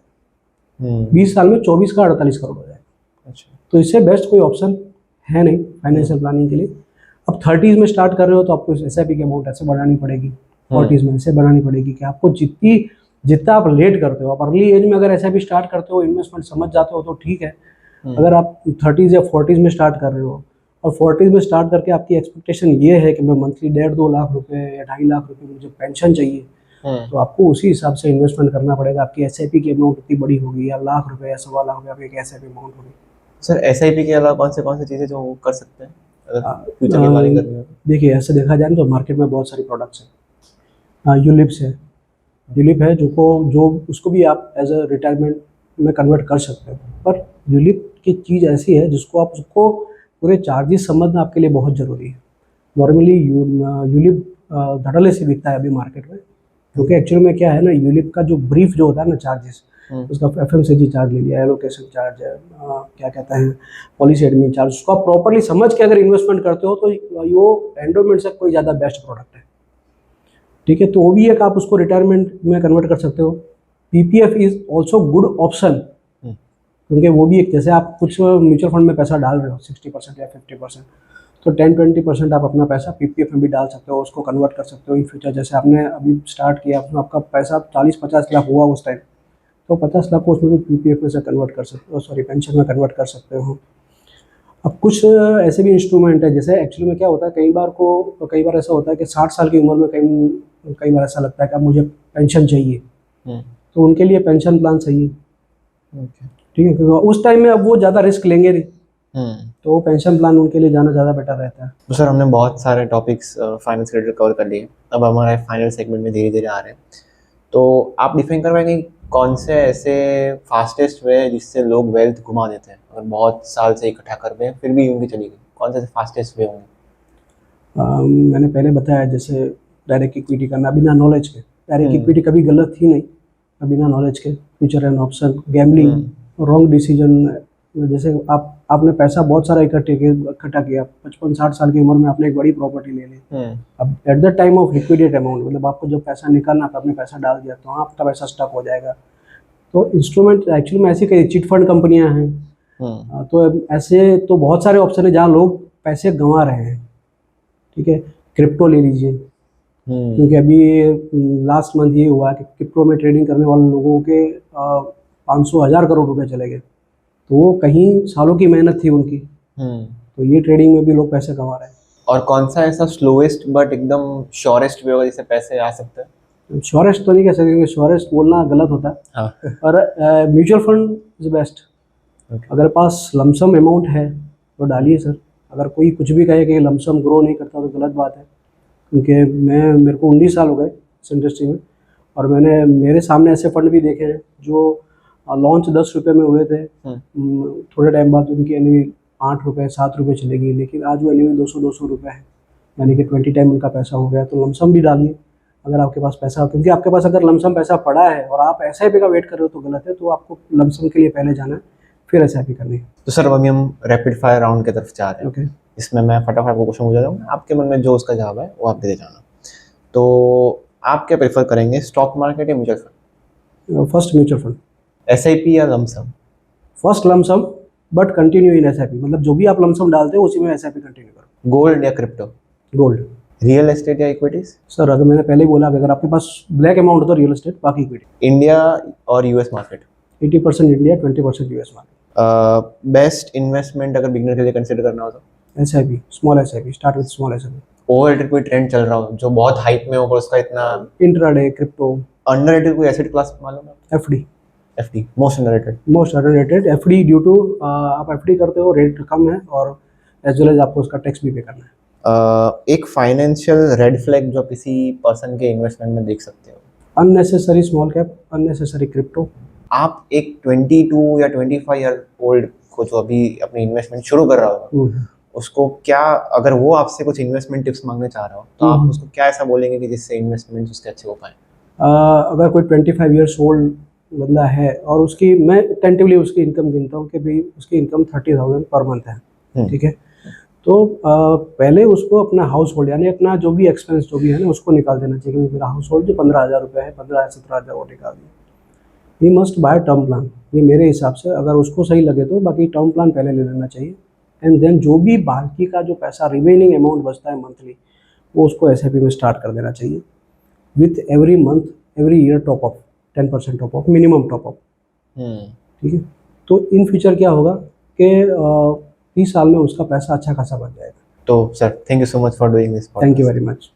20 साल में 24 का 48 करोड़ हो जाए। अच्छा। तो इससे बेस्ट कोई ऑप्शन है नहीं फाइनेंशियल प्लानिंग के लिए। अब 30s में स्टार्ट कर रहे हो तो आपको SIP की अमाउंट ऐसे बढ़ानी पड़ेगी, 40s में ऐसे बढ़ानी पड़ेगी कि आपको जितना आप लेट करते हो, आप अर्ली एज में अगर SIP स्टार्ट करते हो, इन्वेस्टमेंट समझ जाते हो तो ठीक है। अगर आप 30s या 40s में स्टार्ट कर रहे हो और 40s में स्टार्ट करके आपकी एक्सपेक्टेशन ये है कि मैं मंथली 1.5-2 लाख रुपए या 2.5 लाख रुपए मुझे पेंशन चाहिए, तो आपको उसी हिसाब से इन्वेस्टमेंट करना पड़ेगा। आपकी SIP की अमाउंट इतनी बड़ी होगी, या लाख रुपए या 1.25 लाख रुपए आपकी SIP अमाउंट होगी। सर, SIP के अलावा कौन से चीजें जो कर सकते हैं अगर फ्यूचर की प्लानिंग करनी हो? देखिए, ऐसे देखा जाए तो मार्केट में बहुत सारी प्रोडक्ट्स हैं। यूलिप्स है, यूलिप है जो उसको भी आप एज अ रिटायरमेंट में कन्वर्ट कर सकते हो, पर यूलिप की चीज़ ऐसी है जिसको आप उसको पूरे चार्जेस समझना आपके लिए बहुत ज़रूरी है। नॉर्मली यूलिप धड़ल्ले से बिकता है अभी मार्केट में, क्योंकि एक्चुअली में क्या है ना, यूलिप का जो ब्रीफ जो होता है ना चार्जेस, उसका FMCG चार्ज ले लिया, एलोकेशन चार्ज है, क्या कहते हैं, पॉलिसी एडमिन चार्ज, उसको आप प्रॉपरली समझ के अगर इन्वेस्टमेंट करते हो तो वो एंडोमेंट से कोई ज़्यादा बेस्ट प्रोडक्ट है। ठीक है, तो वो भी एक आप उसको रिटायरमेंट में कन्वर्ट कर सकते हो। PPF is also good option, क्योंकि वो भी एक, जैसे आप कुछ म्यूचुअल फंड में पैसा डाल रहे हो 60% या 50%, तो 10-20% आप अपना पैसा PPF में भी डाल सकते हो, उसको कन्वर्ट कर सकते हो इन फ्यूचर। जैसे आपने अभी स्टार्ट किया, आपका पैसा 40-50 लाख हुआ उस टाइम, तो 50 लाख को उसमें भी PPF में से कन्वर्ट कर सकते हो, पेंशन में कन्वर्ट कर सकते हो। अब कुछ ऐसे भी इंस्ट्रूमेंट है, जैसे एक्चुअली में क्या होता है, कई बार ऐसा होता है कि 60 साल की उम्र में कई बार ऐसा लगता है कि अब मुझे पेंशन चाहिए, तो उनके लिए पेंशन प्लान सही है। ठीक है, क्योंकि उस टाइम में अब वो ज़्यादा रिस्क लेंगे नहीं, तो वो पेंशन प्लान उनके लिए जाना ज़्यादा बेटर रहता है। तो सर, हमने बहुत सारे टॉपिक्स फाइनेंस रिलेटेड कवर कर लिए, अब हमारे फाइनल सेगमेंट में धीरे धीरे आ रहे हैं, तो आप डिफाइन करवाएंगे कौन से ऐसे फास्टेस्ट वे है जिससे लोग वेल्थ घुमा देते हैं, अगर बहुत साल से इकट्ठा कर रहे हैं फिर भी उनकी चली गई, कौन से फास्टेस्ट वे होंगे? मैंने पहले बताया, जैसे डायरेक्ट इक्विटी करना बिना नॉलेज के, डायरेक्ट इक्विटी कभी गलत ही नहीं, बिना नॉलेज के, future and option, gambling, wrong decision. जैसे आपने पैसा बहुत सारा इकट्ठा किया, 55-60 साल की उम्र में आपने एक बड़ी प्रॉपर्टी ले ली, अब at the time of liquidate amount, मतलब आपको जब पैसा निकालना था, आपने पैसा डाल दिया, तो आपका पैसा स्टक हो जाएगा। तो इंस्ट्रूमेंट एक्चुअली में ऐसी कई चिट फंड कंपनियां हैं, तो ऐसे तो बहुत सारे ऑप्शन है जहाँ लोग पैसे गंवा रहे हैं। ठीक है, क्रिप्टो ले लीजिए, क्योंकि अभी लास्ट मंथ ये हुआ कि क्रिप्टो में ट्रेडिंग करने वाले लोगों के 500,000 करोड़ रुपए चले गए, तो वो कहीं सालों की मेहनत थी उनकी, तो ये ट्रेडिंग में भी लोग पैसे कमा रहे हैं। और कौन सा ऐसा स्लोएस्ट बट एकदम श्योरेस्ट वे होगा जिससे पैसे आ सकते हैं? श्योरेस्ट तो नहीं कह सकते, श्योरेस्ट बोलना गलत होता है, पर म्यूचुअल फंड इज बेस्ट। अगर पास लमसम अमाउंट है, तो डालिए सर। अगर कोई कुछ भी कहे कि लमसम ग्रो नहीं करता तो गलत बात है, क्योंकि मेरे को 19 साल हो गए इस इंडस्ट्री में, और मैंने मेरे सामने ऐसे फंड भी देखे हैं जो लॉन्च 10 रुपये में हुए थे, थोड़े टाइम बाद उनकी एनवी 8 रुपये 7 रुपये चलेगी, लेकिन आज वो एनवी 200 रुपये है, यानी कि 20 टाइम उनका पैसा हो गया। तो लमसम भी डालिए अगर आपके पास पैसा हो, क्योंकि आपके पास अगर लमसम पैसा पड़ा है और आप SIP का वेट कर रहे हो तो गलत है। तो आपको लमसम के लिए पहले जाना है, फिर SIP करनी है। तो सर अभी हम रैपिड फायर राउंड की तरफ जा रहे हैं। ओके। इसमें मैं फटाफट आपको क्वेश्चन पूछा जाऊँ, आपके मन में जो उसका जवाब है वो आप दे जाना। तो आप क्या प्रेफर करेंगे, स्टॉक मार्केट या mutual fund? First mutual fund. SIP या lump sum? First lump sum but continue in SIP, मतलब जो भी आप लमसम डालते हो उसी में SIP कंटिन्यू करो। गोल्ड या क्रिप्टो? गोल्ड। रियल एस्टेट या इक्विटीज? सर अगर मैंने पहले ही बोला कि अगर आपके पास ब्लैक अमाउंट हो तो रियल एस्टेट, बाकी इक्विटी। इंडिया और US market? 80% India, 20% US market. Best investment अगर बिगिनर के लिए कंसिडर करना हो तो? SIP, small SIP, start with small SIP। Overrated कोई ट्रेंड चल रहा हो जो बहुत हाइप में हो पर उसका इतना? Intraday, crypto. अंडररेटेड कोई एसेट क्लास मालूम है? FD। FD most underrated? Most underrated FD, due to आप FD करते हो, रेट कम है, और एज वेल एज आपको उसका टैक्स भी पे करना है। एक फाइनेंशियल रेड फ्लैग जो किसी पर्सन के इन्वेस्टमेंट में देख सकते हो? Unnecessary small cap, unnecessary crypto. आप एक 22 या 25 ईयर ओल्ड को जो अभी अपनी इन्वेस्टमेंट शुरू कर रहा होगा, उसको क्या, अगर वो आपसे कुछ इन्वेस्टमेंट टिप्स मांगने चाह रहा हो तो आप उसको क्या ऐसा बोलेंगे कि जिससे इन्वेस्टमेंट उसके अच्छे हो पाए? अगर कोई 25 ईयर्स ओल्ड बंदा है और उसकी, मैं टेंटिवली उसकी इनकम गिनता हूँ कि भाई उसकी इनकम 30,000 पर मंथ है, ठीक है, तो पहले उसको अपना हाउस होल्ड, यानी अपना जो भी एक्सपेंस जो भी है ना उसको निकाल देना चाहिए कि मेरा हाउस होल्ड जो 15,000 रुपये है, 15,000-17,000 वो निकाल दिया। He must by term plan, ये मेरे हिसाब से, अगर उसको सही लगे तो बाकी टर्म प्लान पहले ले लेना चाहिए। एंड देन जो भी बाकी का जो पैसा रिमेनिंग अमाउंट बचता है मंथली, वो उसको SIP में स्टार्ट कर देना चाहिए with every month every year top up, 10% top up, minimum top up, ठीक है। तो इन फ्यूचर क्या होगा कि 30 साल में उसका पैसा अच्छा खासा बन जाएगा। तो sir thank you so much for doing this. Thank you very much.